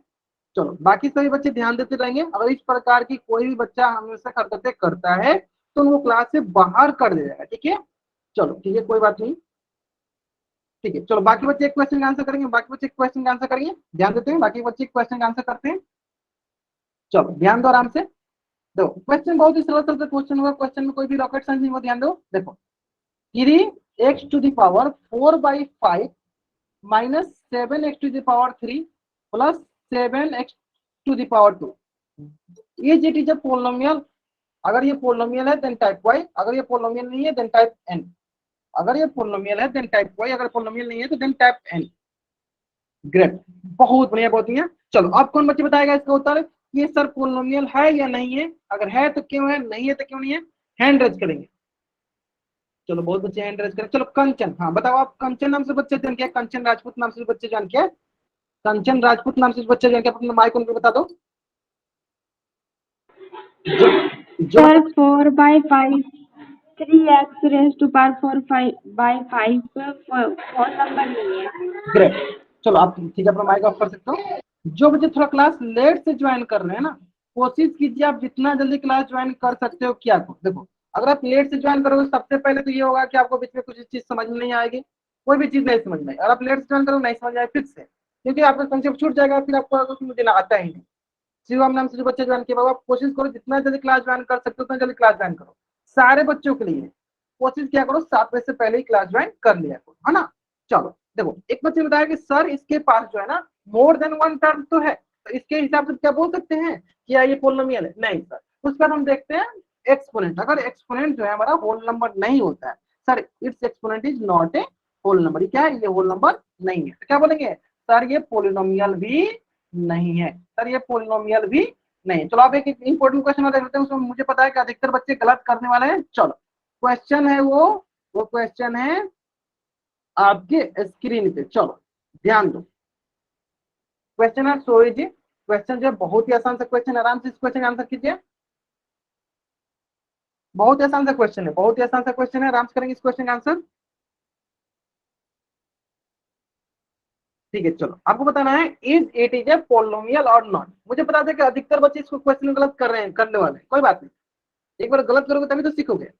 चलो बाकी सभी बच्चे ध्यान देते रहेंगे। अगर इस प्रकार की कोई भी बच्चा हमेशा हरकतें करता है तो उनको क्लास से बाहर कर दिया जाएगा, ठीक है? चलो ठीक है, कोई बात नहीं, ठीक है। चलो बाकी बच्चे एक क्वेश्चन का आंसर करेंगे, बाकी बच्चे एक क्वेश्चन का आंसर करेंगे, ध्यान देते हैं। बाकी बच्चे क्वेश्चन का आंसर करते हैं। चलो ध्यान दो आराम से। देखो क्वेश्चन बहुत ही सरल सरल क्वेश्चन हुआ, क्वेश्चन में कोई भी रॉकेट साइंस नहीं हुआ, ध्यान दो। देखो 3x टू द पावर 4/5 minus 7x to the power 3 plus 7x to the power 2 is it is a polynomial? अगर ये पोलिनोमियल है देन टाइप y, अगर ये पोलिनोमियल नहीं है देन टाइप n। अगर ये पोलिनोमियल है देन टाइप y, अगर पोलिनोमियल नहीं है तो देन टाइप n। ग्रेट, बहुत बढ़िया बहुत बढ़िया। चलो अब कौन बच्चे बताएगा इसका उत्तर, ये सर पोलिनोमियल है या नहीं है? अगर है तो क्यों है, नहीं है तो क्यों नहीं है? हैंड रेज करेंगे। चलो बहुत बच्चे हैंड रेज करें। चलो कंचन, हाँ बताओ आप, कंचन नाम से बच्चे जान किया, कंचन राजपूत नाम से बच्चे जान किया, कंचन राजपूत नाम से बच्चे जान किया, अपना माइक उनको बता दो। जो sir 4/5 3x raise to power 4/5 phone number नहीं है। ग्रेट, चलो आप ठीक है अपना माइक ऑफ कर सकते हो। जो बच्चे थोड़ा क्लास लेट से ज्वाइन कर रहे हैं ना, कोशिश कीजिए आप जितना जल्दी क्लास ज्वाइन कर सकते हो किया करो। देखो अगर आप लेट से ज्वाइन करोगे सबसे पहले तो ये होगा कि आपको बीच में कुछ चीज समझ में नहीं आएगी, कोई भी चीज नहीं समझ में आएगी। अगर आप लेट से ज्वाइन करोगे नहीं समझ आए फिर से, क्योंकि आपका कंसेप्ट छूट जाएगा, फिर आपको मुझे ना आता ही नहीं। शिवम नाम से जो बच्चे ज्वाइन किए बाबा, कोशिश करो जितना जल्दी क्लास ज्वाइन कर सकते हो उतना जल्दी क्लास ज्वाइन करो। सारे बच्चों के लिए कोशिश किया करो 7 बजे से पहले ही क्लास ज्वाइन कर लिया करो, है ना। चलो देखो, एक बच्चे बताया कि सर इसके पास जो है ना मोर देन वन टर्म तो है, तो इसके हिसाब से क्या बोल सकते हैं कि ये पोलिनोमियल है? नहीं सर। उसके बाद हम देखते हैं एक्सपोनेंट। अगर एक्सपोनेंट जो है हमारा होल नंबर नहीं होता है, sir its exponent is not a whole number. क्या है? ये होल नंबर नहीं है, तो क्या बोलेंगे? सर ये पोलिनोमियल भी नहीं है, सर ये पोलिनोमियल भी नहीं। चलो आप एक इंपॉर्टेंट क्वेश्चन देख लेते हैं, उसमें मुझे पता है कि अधिकतर बच्चे गलत करने वाले हैं। चलो क्वेश्चन है वो क्वेश्चन है आपके स्क्रीन पे, चलो ध्यान दो। क्वेश्चन है सोई जी, क्वेश्चन जो है बहुत ही आसान सा क्वेश्चन, आराम से इस क्वेश्चन का आंसर कीजिए। बहुत ही आसान सा क्वेश्चन है, बहुत ही आसान सा क्वेश्चन है, आराम से करेंगे इस क्वेश्चन का आंसर। ठीक है, चलो आपको बताना है is it is a polynomial or not. मुझे बता दें कि अधिकतर बच्चे इसको क्वेश्चन गलत कर रहे हैं, करने वाले हैं। कोई बात नहीं, एक बार गलत करोगे तभी तो सीखोगे।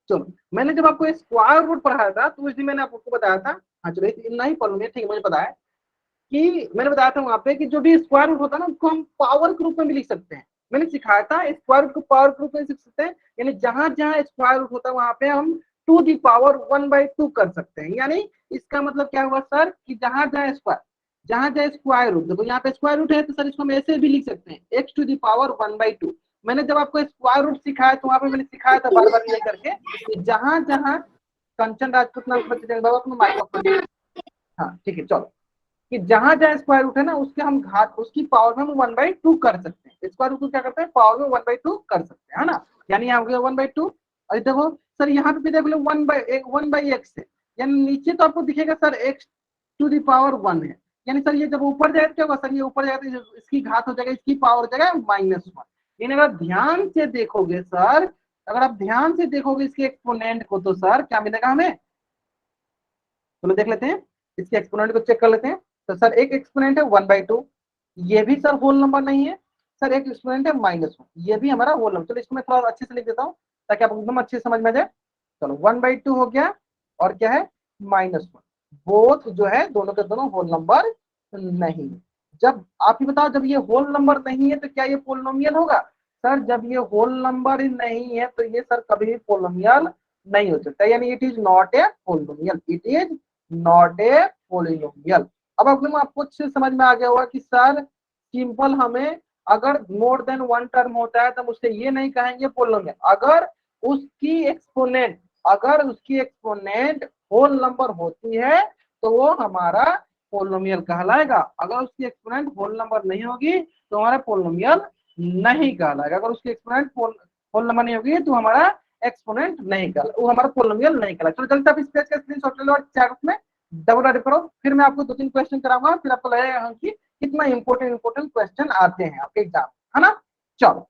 चलो मैंने जब आपको स्क्वायर रूट पढ़ाया था तो उस दिन मैंने आपको बताया था, हाँ चलो इतना ही पढ़ूंगे, ठीक है। मुझे पता है कि मैंने बताया था वहां पे कि जो भी स्क्वायर रूट होता है ना उसको हम पावर के रूप में भी लिख सकते हैं। मैंने सिखाया था स्क्वायर रूट को पावर के रूप में लिख सकते हैं, यानी जहां जहां स्क्वायर रूट होता है वहां पे हम टू दी पावर 1/2 कर सकते हैं। यानी इसका मतलब क्या हुआ सर कि जहां जहां स्क्वायर रूट, देखो यहाँ पे स्क्वायर रूट है तो सर इसको हम ऐसे भी लिख सकते हैं x टू दी पावर 1/2। मैंने जब आपको स्क्वायर रूट सिखाया तो वहां पे मैंने सिखाया था बार बार ये करके कि जहां जहां कंचन राजपूत नाम के बच्चे बाबा अपना माइक ऑफ कर दीजिए। हाँ ठीक है, चलो कि जहां जहां स्क्वायर रूट है ना उसके हम घात उसकी पावर में हम 1/2 कर सकते हैं। स्क्वायर रूट को क्या करते हैं? पावर में 1/2 कर सकते हैं, है ना। यानी यहाँ हो गया 1/2। अरे देखो सर यहाँ पे भी देख लो 1/x है, यानी नीचे तो आपको दिखेगा sir x to the power 1 है, यानी सर ये जब ऊपर जाए तो क्या होगा सर? ये ऊपर जाए तो इसकी घात हो जाएगा, इसकी पावर हो जाएगा -1। यानी अगर ध्यान से देखोगे सर, अगर आप ध्यान से देखोगे इसके एक्सपोनेंट को तो सर क्या मिलेगा हमें? चलो देख लेते हैं, इसके एक्सपोनेंट को चेक कर लेते हैं। तो सर एक एक्सपोनेंट है 1/2, ये भी सर होल नंबर नहीं है। सर एक एक्सपोनेंट है -1, ये भी हमारा होल नंबर। चलो इसको मैं थोड़ा अच्छे से लिख देता हूँ ताकि आपको एकदम अच्छे से समझ में आ जाए। चलो 1/2 हो गया और क्या है? -1। बोथ जो है दोनों के दोनों होल नंबर नहीं है। जब आप ही बताओ, जब ये होल नंबर नहीं है तो क्या ये पोलिनोमियल होगा? सर जब ये होल नंबर ही नहीं है तो ये सर कभी भी पोलिनोमियल नहीं हो सकता, यानी it is not a polynomial, it is not a polynomial. अब आपको अच्छे से समझ में आ गया होगा कि सर सिंपल हमें अगर मोर देन वन टर्म होता है तो हम उससे ये नहीं कहेंगे पोलिनोमियल। अगर उसकी एक्सपोनेंट होल नंबर होती है तो वो हमारा पोलिनोमियल कहलाएगा। अगर उसकी एक्सपोनेंट होल नंबर नहीं होगी तो हमारा पोलिनोमियल नहीं कहलाएगा। अगर उसकी एक्सपोनेंट होल नंबर नहीं होगी तो हमारा एक्सपोनेंट नहीं कहलाएगा, वो हमारा पोलिनोमियल नहीं कहलाएगा। चलो जल्दी आप इस पेज का स्क्रीनशॉट ले लो और चैट में डबल एड करो, फिर मैं आपको 2-3 क्वेश्चन कराऊंगा, फिर आपको लगेगा कि कितना इंपॉर्टेंट क्वेश्चन आते हैं आपके एग्जाम, है ना। चलो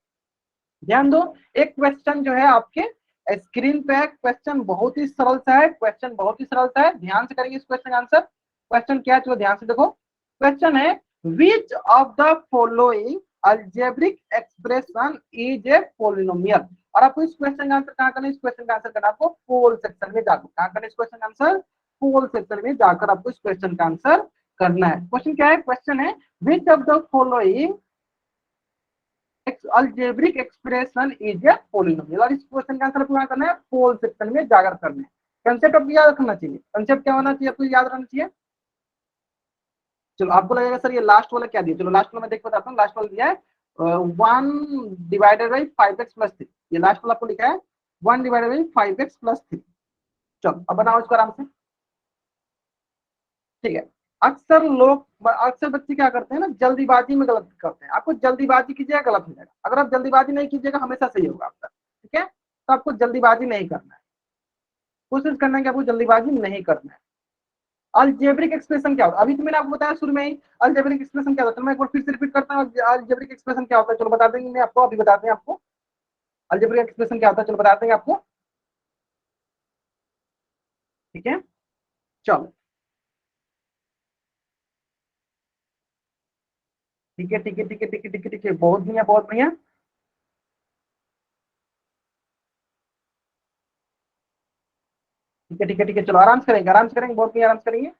ध्यान दो, एक क्वेश्चन जो है आपके स्क्रीन पे है। क्वेश्चन बहुत ही सरल सा है, क्वेश्चन बहुत ही सरल सा है, ध्यान से करेंगे इस क्वेश्चन का आंसर। क्वेश्चन क्या है चलो ध्यान से देखो। क्वेश्चन है विच of the following algebraic expression is a polynomial. और आपको इस क्वेश्चन का आंसर कहाँ करना है? इस क्वेश्चन का आंसर करना आपको पोल सेक्शन में जाकर। कहाँ करना है इस क्वेश्चन का आंसर? पोल सेक्शन में जाकर आपको इस क्वेश्चन का आंसर करना है। क्वेश्चन क्या है? क्वेश्चन है विच of the following algebraic expression is a polynomial. और इस क्वेश्चन का आंसर आपको यहाँ करना है पोल सेक्शन में जाकर करना है। कंसेप्ट आपको याद रखना चाहिए, कंसेप्ट क्या होना चाहिए आपको याद रखना चाहिए। चलो आपको लगेगा सर ये लास्ट वाला क्या दिया, चलो लास्ट वाला मैं देख बताता हूँ। लास्ट वाला दिया है 1/5x+3, ये लास्ट वाला आपको लिखा है 1/5x+3। चलो अब बनाओ इसको आराम से, ठीक है। अक्सर बच्चे क्या करते हैं ना, जल्दीबाजी में गलत करते हैं। आपको जल्दीबाजी कीजिएगा गलत हो जाएगा, अगर आप जल्दीबाजी नहीं कीजिएगा हमेशा सही होगा आपका, ठीक है। तो आपको जल्दीबाजी नहीं करना है, कोशिश करना है कि आपको जल्दीबाजी नहीं करना है। अलजेब्रिक एक्सप्रेशन क्या होता है? अभी तो मैंने आपको बताया शुरू में ही अलजेब्रिक एक्सप्रेशन क्या होता है। मैं एक बार फिर से रिपीट करता हूँ अलजेब्रिक एक्सप्रेशन क्या होता है। चलो बता देंगे मैं आपको, अभी बताते हैं आपको अलजेब्रिक एक्सप्रेशन क्या होता है, चलो बताते हैं आपको, ठीक है। चलो ठीक है ठीक है ठीक है ठीक है ठीक है ठीक है, बहुत बढ़िया बहुत बढ़िया। ठीक है ठीक है ठीक है, चलो आराम से करेंगे, आराम से करेंगे, बहुत बढ़िया आराम से करेंगे।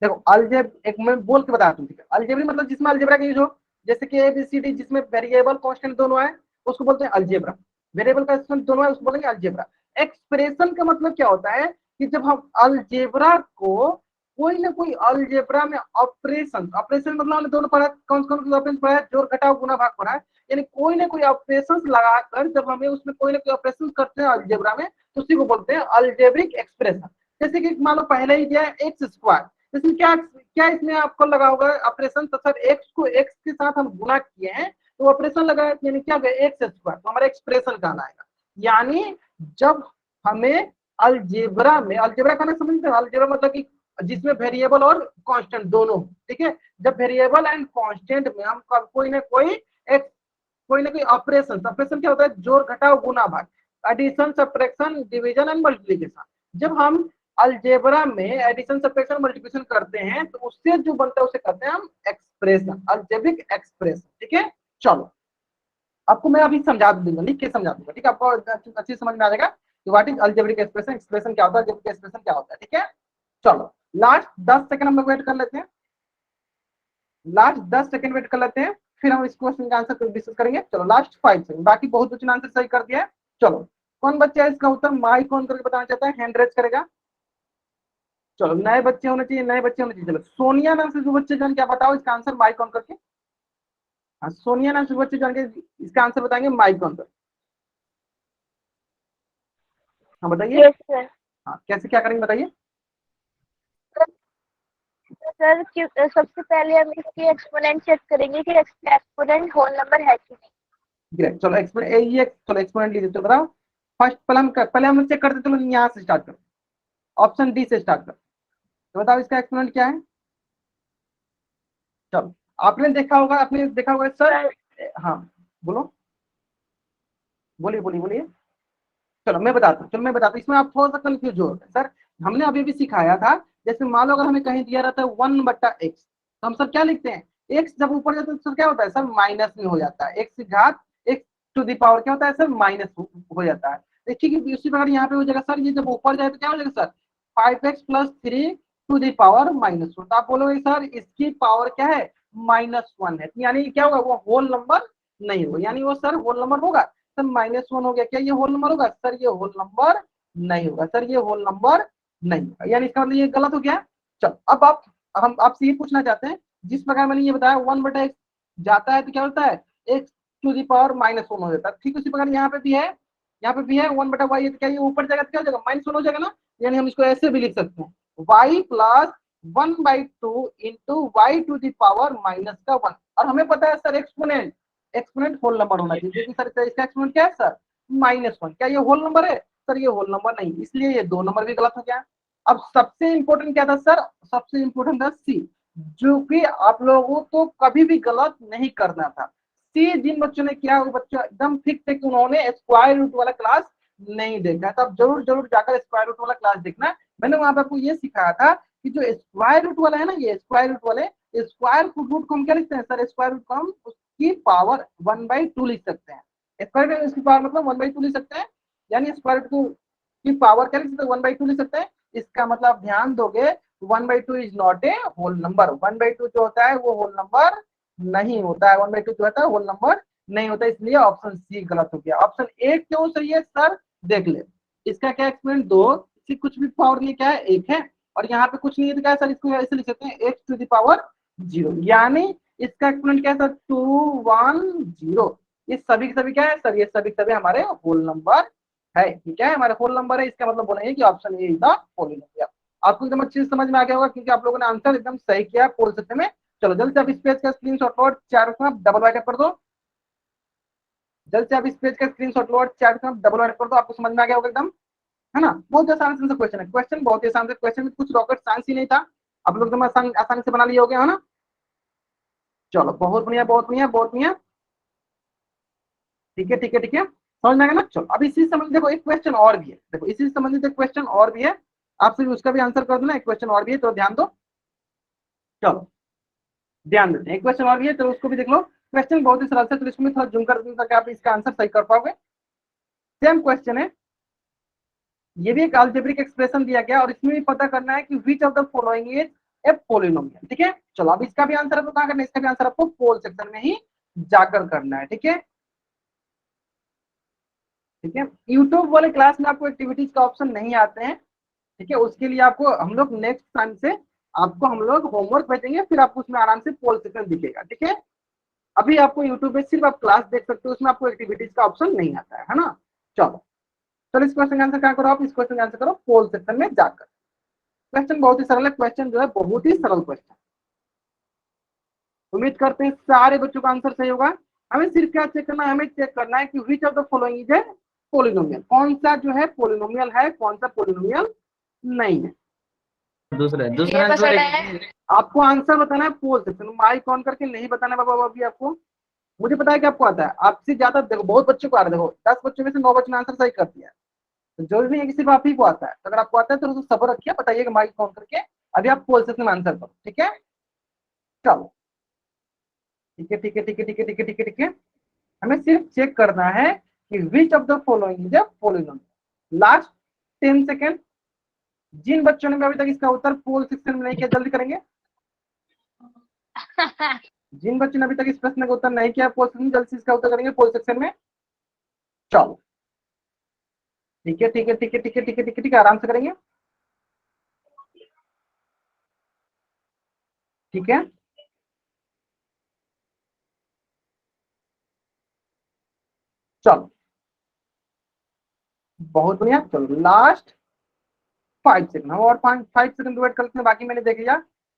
देखो अलजेब एक मैं बोल के बताता हूँ, ठीक है। अलजेब्रिक मतलब जिसमें अलजेब्रा का यूज हो, जैसे कि ABCD जिसमें वेरिएबल कांस्टेंट दोनों है उसको बोलते हैं अलजेब्रा। वेरिएबल कांस्टेंट दोनों है उसको बोलेंगे अलजेब्रा। एक्सप्रेशन का मतलब क्या होता है कि जब हम अलजेब्रा को कोई ना कोई अलजेब्रा में ऑपरेशन, ऑपरेशन मतलब हमने दोनों पढ़ा, कौन कौन से ऑपरेशन पढ़ा है, जोड़ घटाव गुणा भाग पढ़ा है, यानी कोई ना कोई ऑपरेशन लगाकर जब हमें उसमें कोई ना कोई ऑपरेशन करते हैं अलजेब्रा में, तो उसी को बोलते हैं अलजेब्रिक एक्सप्रेशन। जैसे कि मान लो पहले ही दिया है एक्स स्क्वायर, इसमें क्या क्या इसमें आपको लगा होगा ऑपरेशन, तो सर एक्स को एक्स के साथ हम गुना किए हैं तो ऑपरेशन लगा है, यानी क्या गया एक्स स्क्वायर, तो हमारा एक्सप्रेशन कहना आएगा। यानी जब हमें अलजेब्रा में, अलजेब्रा कहना समझते हैं, अलजेब्रा मतलब कि जिसमें वेरिएबल और कांस्टेंट दोनों, ठीक है, जब वेरिएबल एंड कांस्टेंट में हम कोई ना कोई ऑपरेशन, ऑपरेशन क्या होता है, जोड़ घटाव गुणा भाग, addition subtraction division and multiplication, जब हम अलजेब्रा में एडिशन सब्ट्रैक्शन मल्टीप्लिकेशन करते हैं तो उससे जो बनता है उसे कहते हैं हम एक्सप्रेशन, अलजेब्रिक एक्सप्रेशन, ठीक है। चलो आपको मैं अभी समझा दूंगा, लिख के समझा दूंगा, ठीक है, आपको अच्छी समझ में आ जाएगा कि what is algebraic expression, expression क्या होता है, अलजेब्रिक एक्सप्रेशन क्या होता है, ठीक है। चलो लास्ट 10 सेकंड हम लोग वेट कर लेते हैं, लास्ट 10 सेकंड वेट कर लेते हैं, फिर हम इस क्वेश्चन का आंसर डिस्कस करेंगे। चलो लास्ट 5 सेकंड, बाकी बहुत बच्चों ने आंसर सही कर दिया है। चलो कौन बच्चा है इसका उत्तर माइक कौन करके बताना चाहता है, हैंड रेज करेगा। चलो नए बच्चे होने चाहिए, नए बच्चे होने चाहिए। चलो सोनिया नाम से जो बच्चे जान क्या बताओ इसका आंसर, माइक ऑन करके। हाँ सोनिया नाम से बच्चे जान के इसका आंसर बताएंगे माइक ऑन करके। हाँ बताइए। Yes sir. हाँ कैसे क्या करेंगे बताइए। सर सबसे पहले हम इसकी एक्सपोनेंट चेक करेंगे कि एक्सपोनेंट होल नंबर है कि नहीं। ग्रेट, चलो एक्सपोनेंट ये चलो एक्सपोनेंट लीजिए, तो बताओ फर्स्ट पहले हम चेक करते, चलो यहाँ से स्टार्ट करते, ऑप्शन डी से स्टार्ट करते, तो बताओ इसका एक्सपोनेंट क्या है। चलो आपने देखा होगा सर। हाँ बोलो, बोलिए बोलिए बोलिए। चलो मैं बताता हूँ, इसमें आप थोड़ा सा कंफ्यूज हो गए सर। हमने अभी भी सिखाया था, जैसे मान लो अगर हमें कहीं दिया रहता है 1/x, तो हम सर क्या लिखते हैं, x जब ऊपर जाता है तो सर क्या होता है सर माइनस में हो जाता है, x की घात x टू द पावर क्या होता है सर माइनस हो जाता है। तो ठीक है उसी प्रकार यहाँ पे हो जाएगा सर, ये जब ऊपर जाए तो क्या हो जाएगा sir 5x+3 to the power -1, तो आप बोलोगे सर इसकी पावर क्या है -1 है, यानी क्या होगा वो होल नंबर नहीं होगा, यानी वो सर होल नंबर होगा सर -1 हो गया, क्या ये होल नंबर होगा सर, ये होल नंबर नहीं होगा सर, ये होल नंबर नहीं होगा, यानी इसका मतलब ये गलत हो गया। चलो अब आप हम आपसे ये पूछना चाहते हैं, जिस प्रकार मैंने ये बताया 1/x जाता है तो क्या होता है x टू द पावर -1 हो जाता है, ठीक उसी प्रकार यहाँ पे भी है, 1/y है, तो क्या ये ऊपर जाएगा तो क्या हो जाएगा -1 हो जाएगा ना, यानी हम इसको ऐसे भी लिख सकते हैं y + 1/2 into y to the power -1, और हमें पता है सर एक्सपोनेंट होल नंबर होना चाहिए, क्योंकि सर इसका एक्सपोनेंट क्या है सर -1, क्या ये होल नंबर है सर, ये होल नंबर नहीं, इसलिए ये 2 नंबर भी गलत हो गया। अब सबसे इंपॉर्टेंट क्या था सर, सबसे इंपॉर्टेंट था सी, जो कि आप लोगों को कभी भी गलत नहीं करना था। सी जिन बच्चों ने किया वो बच्चे एकदम फिक्स है कि उन्होंने स्क्वायर रूट वाला क्लास नहीं देखा, तो आप जरूर जरूर जाकर स्क्वायर रूट वाला क्लास देखना। मैंने वहां पर आपको ये सिखाया था कि जो स्क्वायर रूट वाला है ना, ये स्क्वायर रूट वाले स्क्वायर रूट को हम क्या लिखते हैं सर, स्क्वायर रूट को हम की पावर 1/2 लिख सकते हैं, स्क्वायर रूट की पावर मतलब 1/2 लिख सकते हैं, यानी स्क्वायर रूट की पावर क्या लिख सकते हैं 1/2 लिख सकते हैं। इसका मतलब ध्यान दोगे 1/2 is not a whole number, 1/2 जो होता है वो होल नंबर नहीं होता है, 1/2 जो होता है होल नंबर नहीं होता, इसलिए ऑप्शन सी गलत हो गया। ऑप्शन ए क्यों सही है सर, देख ले इसका क्या एक्सपेरिमेंट 2, कुछ भी पावर नहीं क्या है 1 है, और यहाँ पे कुछ नहीं है तो क्या है सर, इसको ऐसे लिख सकते हैं x टू द पावर 0, यानी इसका एक्सपोनेंट क्या है सर 2 1 0, ये सभी के सभी क्या है सर, ये सभी के सभी हमारे होल नंबर है, ठीक है हमारे होल नंबर है, इसका मतलब बोलेंगे कि option A is the whole number. आपको एकदम अच्छे से समझ में आ गया होगा क्योंकि आप लोगों ने आंसर एकदम सही किया पोल सेक्शन में। चलो जल्द से आप इस पेज का स्क्रीनशॉट लो, चार को आप डबल राइट कर दो, जल्द से आप इस पेज का स्क्रीनशॉट लो और चार को आप डबल राइट कर दो, आपको समझ में आ गया होगा एकदम, है ना। बहुत आसान से क्वेश्चन है, क्वेश्चन बहुत ही आसान से, क्वेश्चन में कुछ रॉकेट साइंस ही नहीं था, आप लोग एकदम आसानी से बना लिए हो गया, है ना। चलो बहुत बढ़िया बहुत बढ़िया बहुत बढ़िया, ठीक है ठीक है ठीक है, समझ में आ गया ना। चलो अब इसी से संबंधित देखो एक क्वेश्चन और भी है, देखो इसी से संबंधित एक क्वेश्चन और भी है, आप सिर्फ उसका भी आंसर कर दो ना, एक क्वेश्चन और भी है तो ध्यान दो। चलो ध्यान देते हैं, एक क्वेश्चन और भी है तो उसको भी देख लो, क्वेश्चन बहुत ही सरल है, तो इसमें थोड़ा जूम कर दूं ताकि आप इसका आंसर सही कर पाओगे। सेम क्वेश्चन है, ये भी एक अलजेब्रिक एक्सप्रेशन दिया गया और इसमें भी पता करना है कि which of the following is a polynomial. ठीक है, चलो अब इसका भी आंसर आपको कहाँ करना है, इसका भी आंसर आपको पोल सेक्शन में ही जाकर करना है। ठीक है, ठीक है। यूट्यूब वाले क्लास में आपको एक्टिविटीज का ऑप्शन नहीं आते हैं। ठीक है, उसके लिए आपको हम लोग नेक्स्ट टाइम से आपको हम लोग होमवर्क भेजेंगे, फिर आपको उसमें आराम से पोल सेक्शन दिखेगा। ठीक है, अभी आपको यूट्यूब पे सिर्फ आप क्लास देख सकते हो, उसमें आपको एक्टिविटीज का ऑप्शन नहीं आता है ना। चलो चलो इस क्वेश्चन का आंसर क्या करो आप, इस क्वेश्चन का आंसर करो पोल सेक्शन में जाकर। क्वेश्चन बहुत ही सरल है, क्वेश्चन जो है बहुत ही सरल क्वेश्चन। उम्मीद करते हैं सारे बच्चों का आंसर सही होगा। हमें सिर्फ क्या चेक करना है, हमें चेक करना है कि which of the following is a polynomial, कौन सा जो है पोलिनोमियल है, कौन सा पोलिनोमियल नहीं है। दूसरा ये आंसर बताना है। आपको आंसर बताना है पोल सेक्शन, माइक ऑन करके नहीं बताना है बाबा अभी आपको। मुझे पता है कि आपको आता है, आपसे ज्यादा देखो बहुत बच्चों को आ रहा है, देखो 10 बच्चों में से 9 बच्चों ने आंसर सही कर दिया है, तो जरूरी नहीं है कि सिर्फ आप ही को आता है। तो अगर आपको आता है तो सब्र रखिए, बताइएगा माइक ऑन करके, अभी आप पोल सेक्शन में आंसर करो। ठीक है, चलो ठीक है ठीक है ठीक है ठीक है ठीक है ठीक है ठीक है। हमें सिर्फ चेक करना है कि which of the following is a polynomial. Last 10 second. जिन बच्चों ने भी अभी तक इसका उत्तर पोल सेक्शन में नहीं किया जल्दी करेंगे। जिन बच्चों ने अभी तक इस प्रश्न का उत्तर नहीं किया पोल सेक्शन, जल्दी से इसका उत्तर करेंगे पोल सेक्शन में। चलो ठीक है ठीक है ठीक है ठीक है ठीक है ठीक है ठीक है, आराम से करेंगे। ठीक है, चलो बहुत बढ़िया। चलो लास्ट 5 सेकंड, हम और 5 सेकंड वेट करते हैं। बाकी मैंने देख लिया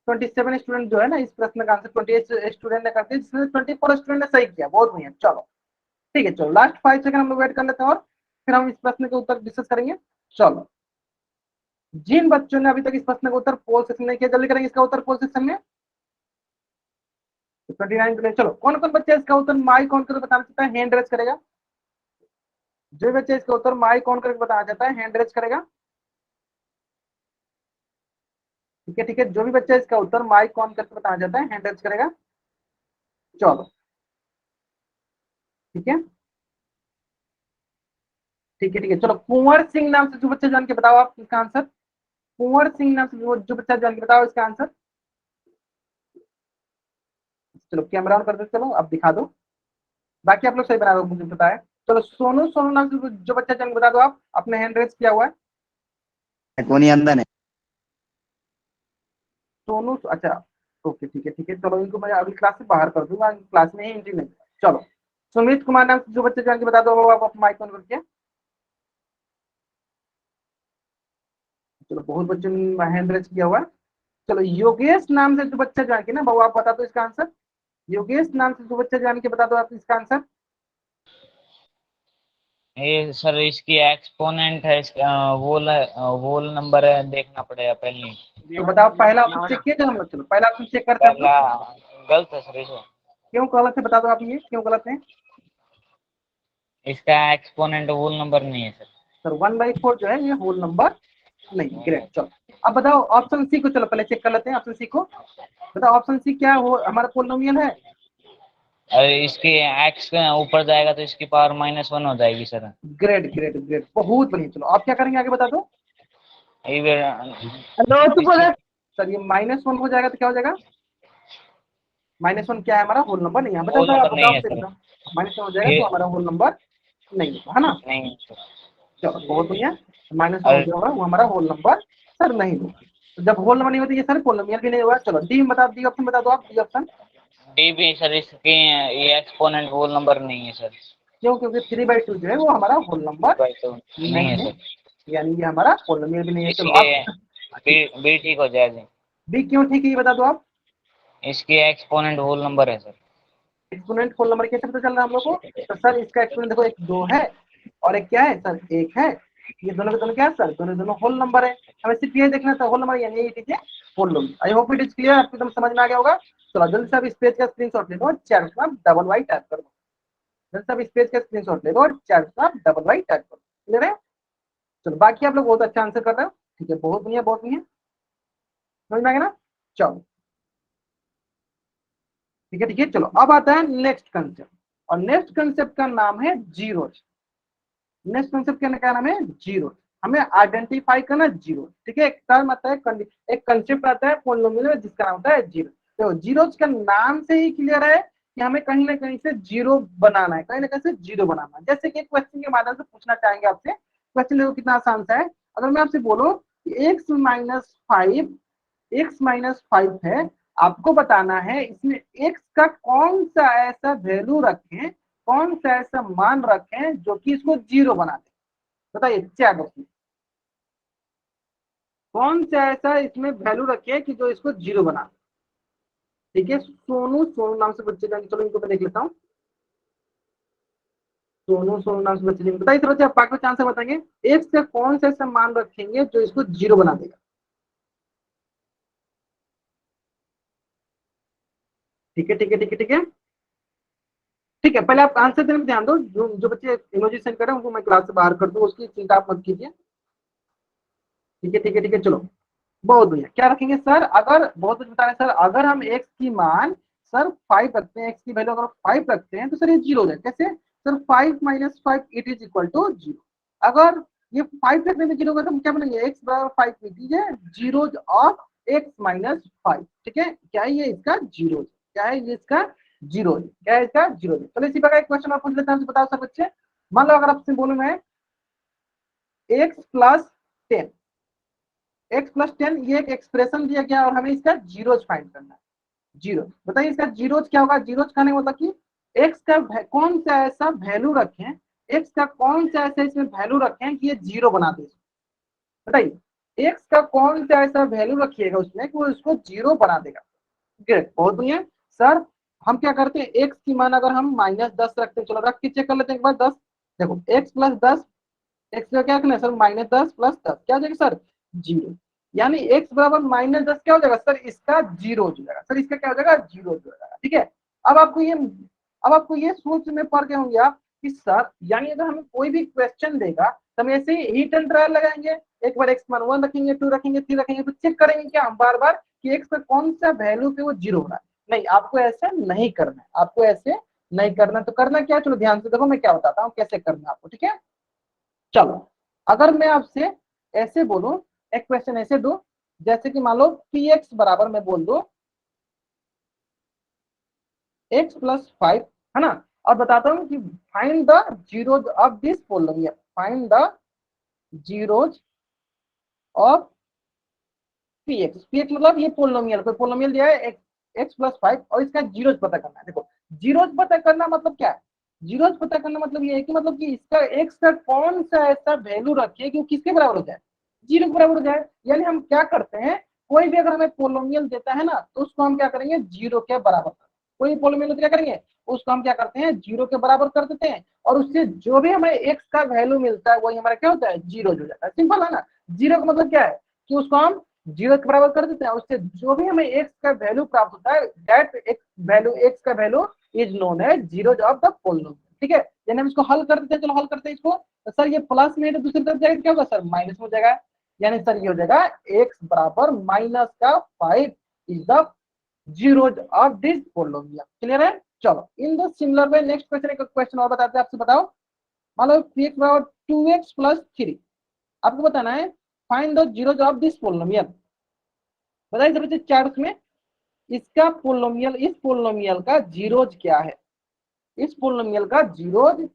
27 स्टूडेंट जो है ना इस प्रश्न का आंसर 28 स्टूडेंट ने करते हैं, जिसमें 24 स्टूडेंट ने सही किया, बहुत बढ़िया। चलो ठीक है, चलो लास्ट 5 सेकंड हम लोग वेट कर लेते हैं और फिर हम इस प्रश्न के उत्तर डिस्कस करेंगे। चलो जिन बच्चों ने अभी तक इस प्रश्न का उत्तर पोल सेक्शन में किया जल्दी करेंगे इसका उत्तर पोल सेक्शन में। 29 के लिए चलो कौन कौन बच्चा इसका उत्तर माइक ऑन करके बताना चाहता है, हैंड रेज करेगा। जो बच्चा इसका उत्तर माइक ऑन करके बताना चाहता है हैंड रेज करेगा। ठीक है ठीक है, जो भी बच्चा इसका उत्तर माइक ऑन करके बताना चाहता है हैंड रेज करेगा। चलो ठीक है ठीक है ठीक है, चलो कुंवर सिंह नाम से जो बच्चा जान के बताओ आप इसका आंसर। कुंवर सिंह नाम से जो बच्चा जान के बताओ इसका आंसर। चलो कैमरा ऑन कर दो, चलो अब दिखा दो। बाकी आप लोग सही बना दो, मुझे पता है। चलो सोनू सोनू नाम से जो बच्चा जान के बता दो आप, अपने हैंड रेज किया हुआ है। कोनी अंदर है। सोनू, अच्छा ओके ठीक है ठीक है, चलो इनको मैं अभी क्लास से बाहर कर दूंगा, क्लास में ही एंट्री नहीं। चलो सुमित कुमार नाम से जो बच्चे जान के बता दो आप माइक ऑन करके। चलो बहुत बच्चों ने हैंड रेज किया हुआ है। चलो योगेश नाम से जो बच्चा जान के ना बाबू आप बता दो इसका आंसर। योगेश नाम से जो बच्चा जान के बता दो आप इसका आंसर। ये सर इसकी एक्सपोनेंट है, इसका वोल नंबर है, देखना पड़ेगा पहले। तो बताओ पहला ऑप्शन चेक किया हम लोग, चलो पहला ऑप्शन चेक करते हैं हम पहला लोग। गलत है सर, इसे क्यों गलत है बता दो आप, ये क्यों गलत है। इसका एक्सपोनेंट वोल नंबर नहीं है सर। सर 1/4 जो है ये होल नंबर नहीं। ग्रेट, चलो अब बताओ ऑप्शन सी को, चलो पहले चेक कर लेते हैं ऑप्शन सी को। बताओ ऑप्शन सी क्या हो हमारा पोलिनोमियल है। अरे इसके एक्स ऊपर जाएगा तो इसकी पावर -1 हो जाएगी सर। ग्रेट ग्रेट ग्रेट, बहुत बढ़िया। चलो आप क्या करेंगे आगे बता दो। हेलो तू बोला सर ये -1 हो जाएगा तो क्या हो जाएगा। -1 क्या है हमारा होल नंबर नहीं है, होल बताओ नंबर नहीं है बताओ सर। -1 हो जाएगा तो हमारा होल नंबर नहीं होगा, है ना। नहीं है सर। चलो बहुत बढ़िया, -1 हो जाएगा वो हमारा होल नंबर सर नहीं होगा। तो जब होल नंबर नहीं होती है सर पोलिनोमियल भी नहीं होगा। चलो डी बता, डी ऑप्शन बता दो आप, डी ऑप्शन। डी भी सर इसके ये एक्सपोनेंट होल नंबर नहीं है सर। क्यों, क्योंकि 3/2 जो है वो हमारा होल नंबर तो नहीं है नहीं है, सर, यानी ये हमारा पोलिनोमियल भी नहीं है। चलो इसलिए आप बी ठीक हो जाएगा। बी क्यों ठीक है ये बता दो आप। इसके एक्सपोनेंट होल नंबर है सर। एक्सपोनेंट होल नंबर कैसे पता चल रहा है हम लोग को। तो सर इसका एक्सपोनेंट देखो, एक 2 है और एक क्या है सर 1 है। ये दोनों के दोनों क्या है सर, दोनों दोनों होल नंबर है। हमें सिर्फ ये देखना था होल नंबर, यानी ये लीजिए whole number. I hope it is clear, आपको एकदम समझ में आ गया होगा। चलो जल्दी से आप इस पेज का स्क्रीनशॉट ले लो और चैट में डबल वाई टाइप कर दो। जल्दी से आप इस पेज का स्क्रीनशॉट ले लो और चैट में डबल वाई टाइप करो। क्लियर है। चलो बाकी आप लोग बहुत अच्छा आंसर कर रहे हो, ठीक है, बहुत बढ़िया बहुत बढ़िया, समझ में आ गया ना। चलो ठीक है ठीक है, चलो अब आता है नेक्स्ट कंसेप्ट, और नेक्स्ट कंसेप्ट का नाम है जीरो। नेक्स्ट कंसेप्ट क्या नाम है, जीरो। हमें आइडेंटिफाई करना जीरो, ठीक है। एक टर्म आता है, एक कंसेप्ट आता है पॉलिनोमियल में जिसका नाम होता है जीरो। तो जीरोज का नाम से ही क्लियर है कि हमें कहीं ना कहीं से जीरो बनाना है, कहीं ना कहीं से जीरो बनाना है। जैसे कि एक क्वेश्चन के माध्यम से पूछना चाहेंगे आपसे, क्वेश्चन देखो कितना आसान सा है। अगर मैं आपसे बोलूं कि x-5 है, आपको बताना है इसमें x का कौन सा ऐसा वैल्यू रखें, कौन सा ऐसा मान रखें जो कि इसको जीरो बना दे। बताइए चैट बॉक्स में कौन सा ऐसा इसमें वैल्यू रखे कि जो इसको जीरो बना दे। ठीक है, सोनू सोनू नाम से बच्चे का, चलो इनको मैं देख लेता हूँ। सोनू सोनू नाम से बच्चे बताइए सर, बच्चे आप बाकी चांस से बताएंगे x का कौन सा ऐसा मान रखेंगे जो इसको जीरो बना देगा। ठीक है ठीक है ठीक है ठीक है ठीक है, पहले आप आंसर देने में ध्यान दो। जो जो बच्चे इमोजी सेंड कर रहे हैं उनको मैं क्लास से बाहर कर दूं, उसकी चिंता आप मत कीजिए। ठीक है ठीक है ठीक है, चलो बहुत बढ़िया। क्या रखेंगे सर, अगर बहुत कुछ बता रहे हैं सर, अगर हम x की मान सर 5 रखते हैं, x की वैल्यू अगर 5 रखते हैं तो सर ये जीरो हो जाए। कैसे sir, 5 - 5 it is equal to zero. अगर ये 5 रखने में जीरो होगा तो हम क्या बनेंगे, x बराबर 5 it is zero of x - 5। ठीक है, क्या है ये इसका जीरो, क्या है ये इसका जीरो, क्या है इसका जीरो। चलो इसी प्रकार एक क्वेश्चन और पूछ लेते हैं, बताओ सर बच्चे। मान लो अगर आपसे बोलूं मैं x + 10, x + 10 ये एक एक्सप्रेशन दिया गया और हमें इसका जीरोज फाइंड करना है। जीरो, बताइए इसका जीरोज क्या होगा। जीरोज का नहीं होता कि x का कौन सा ऐसा वैल्यू रखें, x का कौन सा ऐसा इसमें वैल्यू रखें कि ये जीरो बना दे। बताइए x का कौन सा ऐसा वैल्यू रखिएगा उसमें कि वो इसको जीरो बना देगा। ग्रेट, बहुत बढ़िया सर। हम क्या करते हैं, x की मान अगर हम -10 रखते हैं, चलो रख के चेक कर लेते हैं एक बार। 10 देखो, x + 10, x का क्या करना है सर, -10 + 10 क्या हो जाएगा सर, जीरो। यानी x बराबर -10 क्या हो जाएगा सर, इसका जीरो हो जाएगा सर, इसका क्या हो जाएगा, जीरो हो जाएगा। ठीक है, अब आपको ये अब आपको ये सोच में पड़ गए होंगे आप कि सर यानी अगर हमें कोई भी क्वेश्चन देगा तो हम ऐसे ही हिट एंड ट्रायल लगाएंगे, एक बार x मान 1 रखेंगे, 2 रखेंगे, 3 रखेंगे, तो चेक करेंगे क्या हम बार बार कि x का कौन सा वैल्यू पे वो जीरो हो रहा है। नहीं, आपको ऐसा नहीं करना है, आपको ऐसे नहीं करना। तो करना क्या है, चलो ध्यान से देखो, मैं क्या बताता हूँ कैसे करना है आपको। ठीक है, चलो अगर मैं आपसे ऐसे बोलूं, एक क्वेश्चन ऐसे दो, जैसे कि मान लो px बराबर मैं बोल दो x + 5, है ना। और बताता हूं कि find the zeros of this polynomial, find the zeros of px। px मतलब ये पोलिनोमियल, कोई पोलिनोमियल दिया है x + 5 और इसका जीरोज पता करना है। देखो जीरोज पता करना मतलब क्या है, जीरोज पता करना मतलब ये है कि मतलब कि इसका x का कौन सा ऐसा वैल्यू रखिए कि वो किसके बराबर हो जाए, जीरो के बराबर हो जाए। यानी हम क्या करते हैं, कोई भी अगर हमें पोलिनोमियल देता है ना तो उसको हम क्या करेंगे, जीरो के बराबर। कोई पोलिनोमियल क्या करेंगे, उसको हम क्या करते हैं, जीरो के बराबर कर देते हैं, और उससे जो भी हमें x का वैल्यू मिलता है वही हमारा क्या होता है, जीरो हो जाता है। सिंपल है ना। जीरो का मतलब क्या है कि उसको हम जीरो के बराबर कर देते हैं, उससे जो भी हमें x का वैल्यू प्राप्त होता है, दैट x का value is known as zeros of the polynomial. ठीक है, यानी हम इसको हल कर देते हैं। चलो हल करते हैं इसको, तो सर ये प्लस में है तो दूसरी तरफ जाएगा क्या होगा सर, माइनस हो जाएगा। यानी सर ये हो जाएगा x बराबर -5 is the zeros of this polynomial. Clear है। चलो in the similar way next question, एक क्वेश्चन और बताते हैं आपसे। बताओ मान लो x बराबर 2x + 3, आपको बताना है find the zeros of this polynomial. बताइए सर चार्ट में इसका पोलिनोमियल, इस पोलिनोमियल का जीरोज क्या है, इस पोलिनोमियल का जीरोज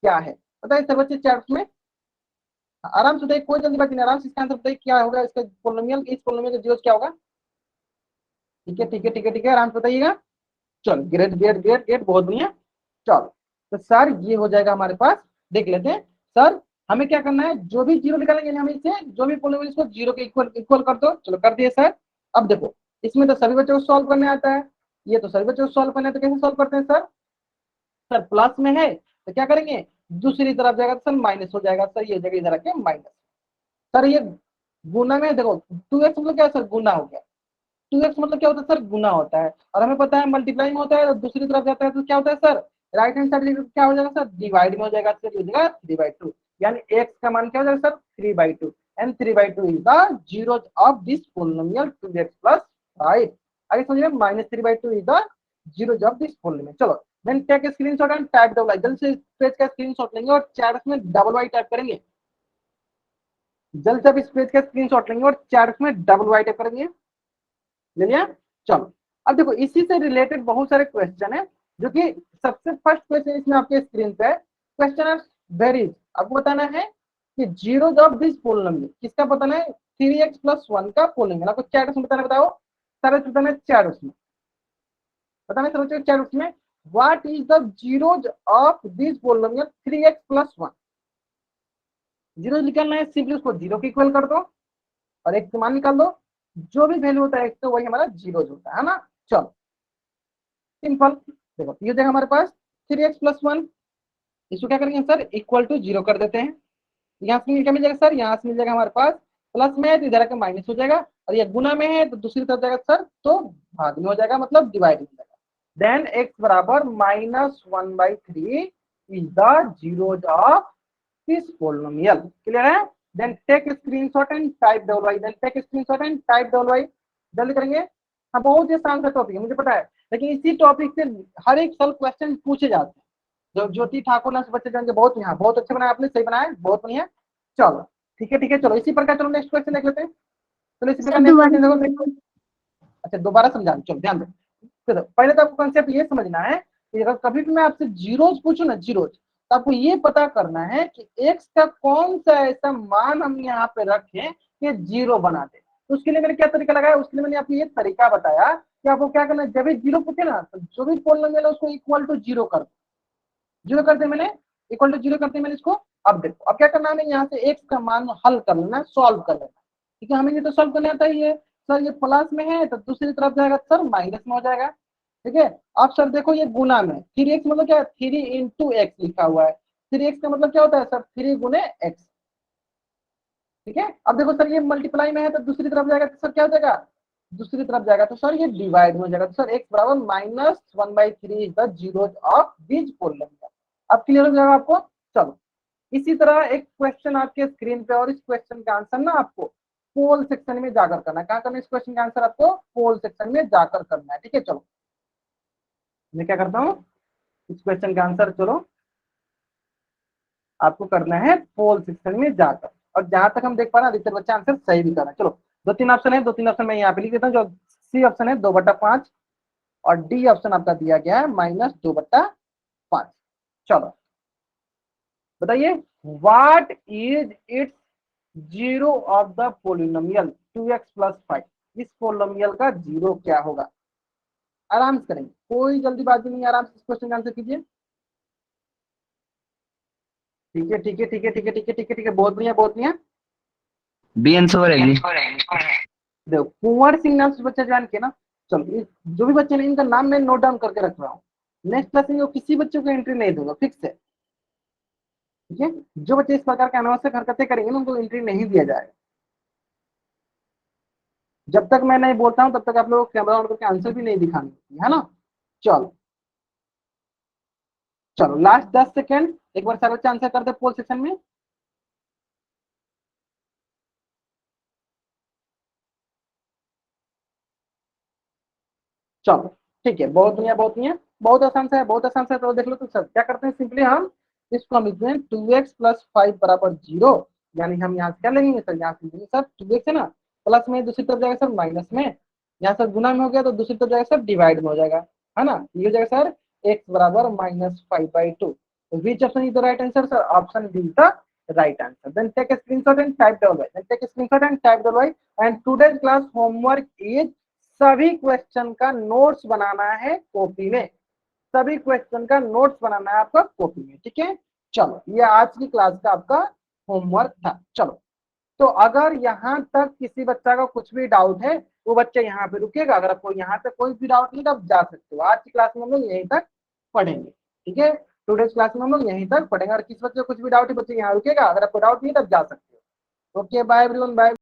क्या है। बताइए सर बच्चे चार्ट में आराम से बताइए, कोई जल्दी बात नहीं, आराम से इसका आंसर बताइए क्या होगा इसका पोलिनोमियल, इस पोलिनोमियल का जीरोज क्या होगा। ठीक है ठीक है ठीक है ठीक है, आराम से बताइएगा। चलो ग्रेट ग्रेट ग्रेट ग्रेट, बहुत बढ़िया। चलो तो सर ये हो जाएगा हमारे पास, देख लेते हैं सर हमें क्या करना है, जो भी जीरो निकालेंगे हमें इसे, जो भी पोलिनोमियल इसको जीरो के इक्वल इक्वल कर दो। चलो कर दिए सर। अब देखो इसमें तो सभी बच्चों को सॉल्व करने आता है, ये तो सभी बच्चों को सॉल्व करने, तो कैसे सॉल्व करते हैं सर, सर प्लस में है तो क्या करेंगे, दूसरी तरफ जाएगा तो सर माइनस हो जाएगा। सर ये हो जाएगा इधर आके माइनस। सर ये गुना में देखो 2x मतलब क्या है सर, गुना हो गया। 2x मतलब क्या होता है सर, गुना होता है, और हमें पता है मल्टीप्लाई में होता है, तो दूसरी तरफ जाता है तो क्या होता है सर, राइट हैंड साइड क्या हो जाएगा सर, डिवाइड में हो जाएगा। सर हो जाएगा 3/2, यानी x का मान क्या हो जाएगा sir, 3/2, and 3/2 is the zeros of this polynomial 2x + 5। आगे समझिए -3/2 is the zeros of this polynomial. चलो then take screenshot and type double I, जल्दी से पेज का स्क्रीनशॉट लेंगे और चैट में डबल वाई टाइप करेंगे। जल्द से आप इस पेज का स्क्रीनशॉट लेंगे और चैट में डबल वाई टाइप करेंगे। ले लिया? चलो अब देखो इसी से रिलेटेड बहुत सारे क्वेश्चन है, जो कि सबसे फर्स्ट क्वेश्चन इसमें आपके स्क्रीन पे है। क्वेश्चन आर वेरी, आपको बताना है कि जीरोज ऑफ दिस पोलिनोमियल, किसका बताना है? 3x + 1 का पोलिनोमियल। आपको चैट उसमें बताना, बताओ सारे बताना है चैट उसमें, बताना है चैट उसमें। What is the zeros of this polynomial 3x + 1? Zero निकालना है, सिंपली उसको जीरो के इक्वल कर दो और एक मान निकाल दो, जो भी वैल्यू होता है एक तो वही हमारा जीरो होता है ना। चलो सिंपल, देखो ये देखो हमारे पास 3x + 1, इसको क्या करेंगे सर? इक्वल टू जीरो कर देते हैं। यहाँ से क्या मिल जाएगा सर? यहाँ से मिल जाएगा हमारे पास प्लस में है तो इधर का माइनस हो जाएगा, और ये गुना में है तो दूसरी तरफ जाएगा सर तो भाग में हो जाएगा, मतलब डिवाइड हो जाएगा। देन x बराबर -1/3 is the zeros of this polynomial. Clear है? Then take screenshot and type double Y, then take screenshot and type double Y. जल्दी करेंगे। हाँ बहुत ही आसान सा टॉपिक है मुझे पता है, लेकिन इसी टॉपिक से हर एक साल क्वेश्चन पूछे जाते हैं। जो ज्योति ठाकुर ने बच्चे जाएंगे, बहुत यहाँ बहुत अच्छा बनाया आपने, सही बनाया, बहुत बढ़िया। चलो ठीक है चलो इसी प्रकार चलो नेक्स्ट क्वेश्चन देख लेते हैं। चलो इसी प्रकार नेक्स्ट क्वेश्चन देखो। अच्छा दोबारा समझा, चलो ध्यान दो। तो पहले तो आपको कॉन्सेप्ट ये समझना है कि अगर कभी भी मैं आपसे जीरोज पूछूं ना, जीरोज, तो आपको ये पता करना है कि x का कौन सा ऐसा मान हम यहाँ पे रखें कि जीरो बना दे। तो उसके लिए मैंने क्या तरीका लगाया, उसके लिए मैंने आपको ये तरीका बताया कि आपको क्या करना है, जब भी जीरो पूछे ना तो जो भी पोलिनोमियल है उसको इक्वल टू जीरो कर दो। जीरो करते मैंने, इक्वल टू जीरो करते मैंने इसको। अब देखो अब क्या करना है, यहाँ से एक्स का मान हल कर लेना, सॉल्व कर लेना। ठीक है, हमें ये तो सॉल्व करने आता ही है। सर ये प्लस में है तो दूसरी तरफ जाएगा सर माइनस में हो जाएगा। ठीक है, अब सर देखो ये गुना में 3x मतलब क्या है? 3 × x लिखा हुआ है। 3x का मतलब क्या होता है सर? 3 × x। ठीक है, अब देखो सर ये मल्टीप्लाई में है तो दूसरी तरफ जाएगा तो सर क्या हो जाएगा? दूसरी तरफ जाएगा तो सर ये डिवाइड हो जाएगा। तो सर x बराबर -1/3 is the zeros of this polynomial. अब क्लियर हो जाएगा आपको। चलो इसी तरह एक क्वेश्चन आपके स्क्रीन पे, और इस क्वेश्चन का आंसर ना आपको पोल सेक्शन में जाकर करना है। कहाँ करना है इस क्वेश्चन का आंसर? आपको पोल सेक्शन में जाकर करना है। ठीक है, चलो मैं क्या करता हूँ, इस क्वेश्चन का आंसर चलो आपको करना है पोल सेक्शन में जाकर। और जहां तक हम देख पा रहे हैं अधिकतर बच्चे आंसर सही भी कर रहे हैं। चलो दो तीन ऑप्शन है, दो तीन ऑप्शन मैं यहाँ पे लिख देता हूँ। जो सी ऑप्शन है 2/5 और डी ऑप्शन आपका दिया गया है -2/5। चलो बताइए what is it's zero of the polynomial 2x + 5। इस पोलिनोमियल का जीरो क्या होगा? आराम से करेंगे, कोई जल्दीबाजी नहीं, आराम से इस क्वेश्चन का आंसर कीजिए। ठीक है ठीक है ठीक है ठीक है ठीक है ठीक है ठीक है, बहुत बढ़िया बहुत बढ़िया। बी आंसर है जी। देखो कुंवर सिंह नाम से बच्चा ज्वाइन किया ना। चलो जो भी बच्चे ने इनका नाम मैं नोट डाउन करके रख रहा हूँ, नेक्स्ट क्लास में किसी बच्चे को एंट्री नहीं दूंगा, फिक्स है। ठीक है, जो बच्चे इस प्रकार के अनावश्यक हरकतें करेंगे ना उनको एंट्री नहीं दिया जाएगा। जब तक मैं नहीं बोलता हूं तब तक आप लोग कैमरा ऑन करके आंसर भी नहीं दिखाने, है ना। चलो चलो लास्ट 10 सेकेंड, एक बार सारे बच्चे आंसर कर दे पोल सेक्शन में। चलो ठीक है, बहुत बढ़िया बहुत बढ़िया, बहुत आसान सा है, बहुत आसान सा है। तो देख लो, तो सर क्या करते हैं, सिंपली हम इसको हम लिखते हैं 2x + 5 = 0। यानी हम यहाँ से क्या लेंगे सर? यहाँ से लेंगे सर 2x है ना, प्लस में दूसरी तरफ जाएगा सर माइनस में, यहाँ सर गुना में हो गया तो दूसरी तरफ जाएगा सर डिवाइड में हो जाएगा, है ना। ये हो जाएगा सर x बराबर -5/2। Which option is the right answer? Sir option D is the right answer. Then take a screenshot and type double y, then take a screenshot and type double y, and today's class homework is सभी question का notes बनाना है copy में, सभी question का notes बनाना है आपका copy में। ठीक है, चलो ये आज की क्लास का आपका होमवर्क था। चलो तो अगर यहाँ तक किसी बच्चा का कुछ भी डाउट है वो बच्चा यहाँ पे रुकेगा, अगर आपको यहाँ तक कोई भी डाउट नहीं तो आप जा सकते हो। आज की क्लास में हम लोग यहीं तक पढ़ेंगे। ठीक है, टुडेज क्लास में हम लोग यहीं तक पढ़ेंगे। अगर किसी बच्चे को कुछ भी डाउट है बच्चे यहाँ रुकेगा, अगर आपको डाउट नहीं तब जा सकते हो। Okay bye everyone, bye.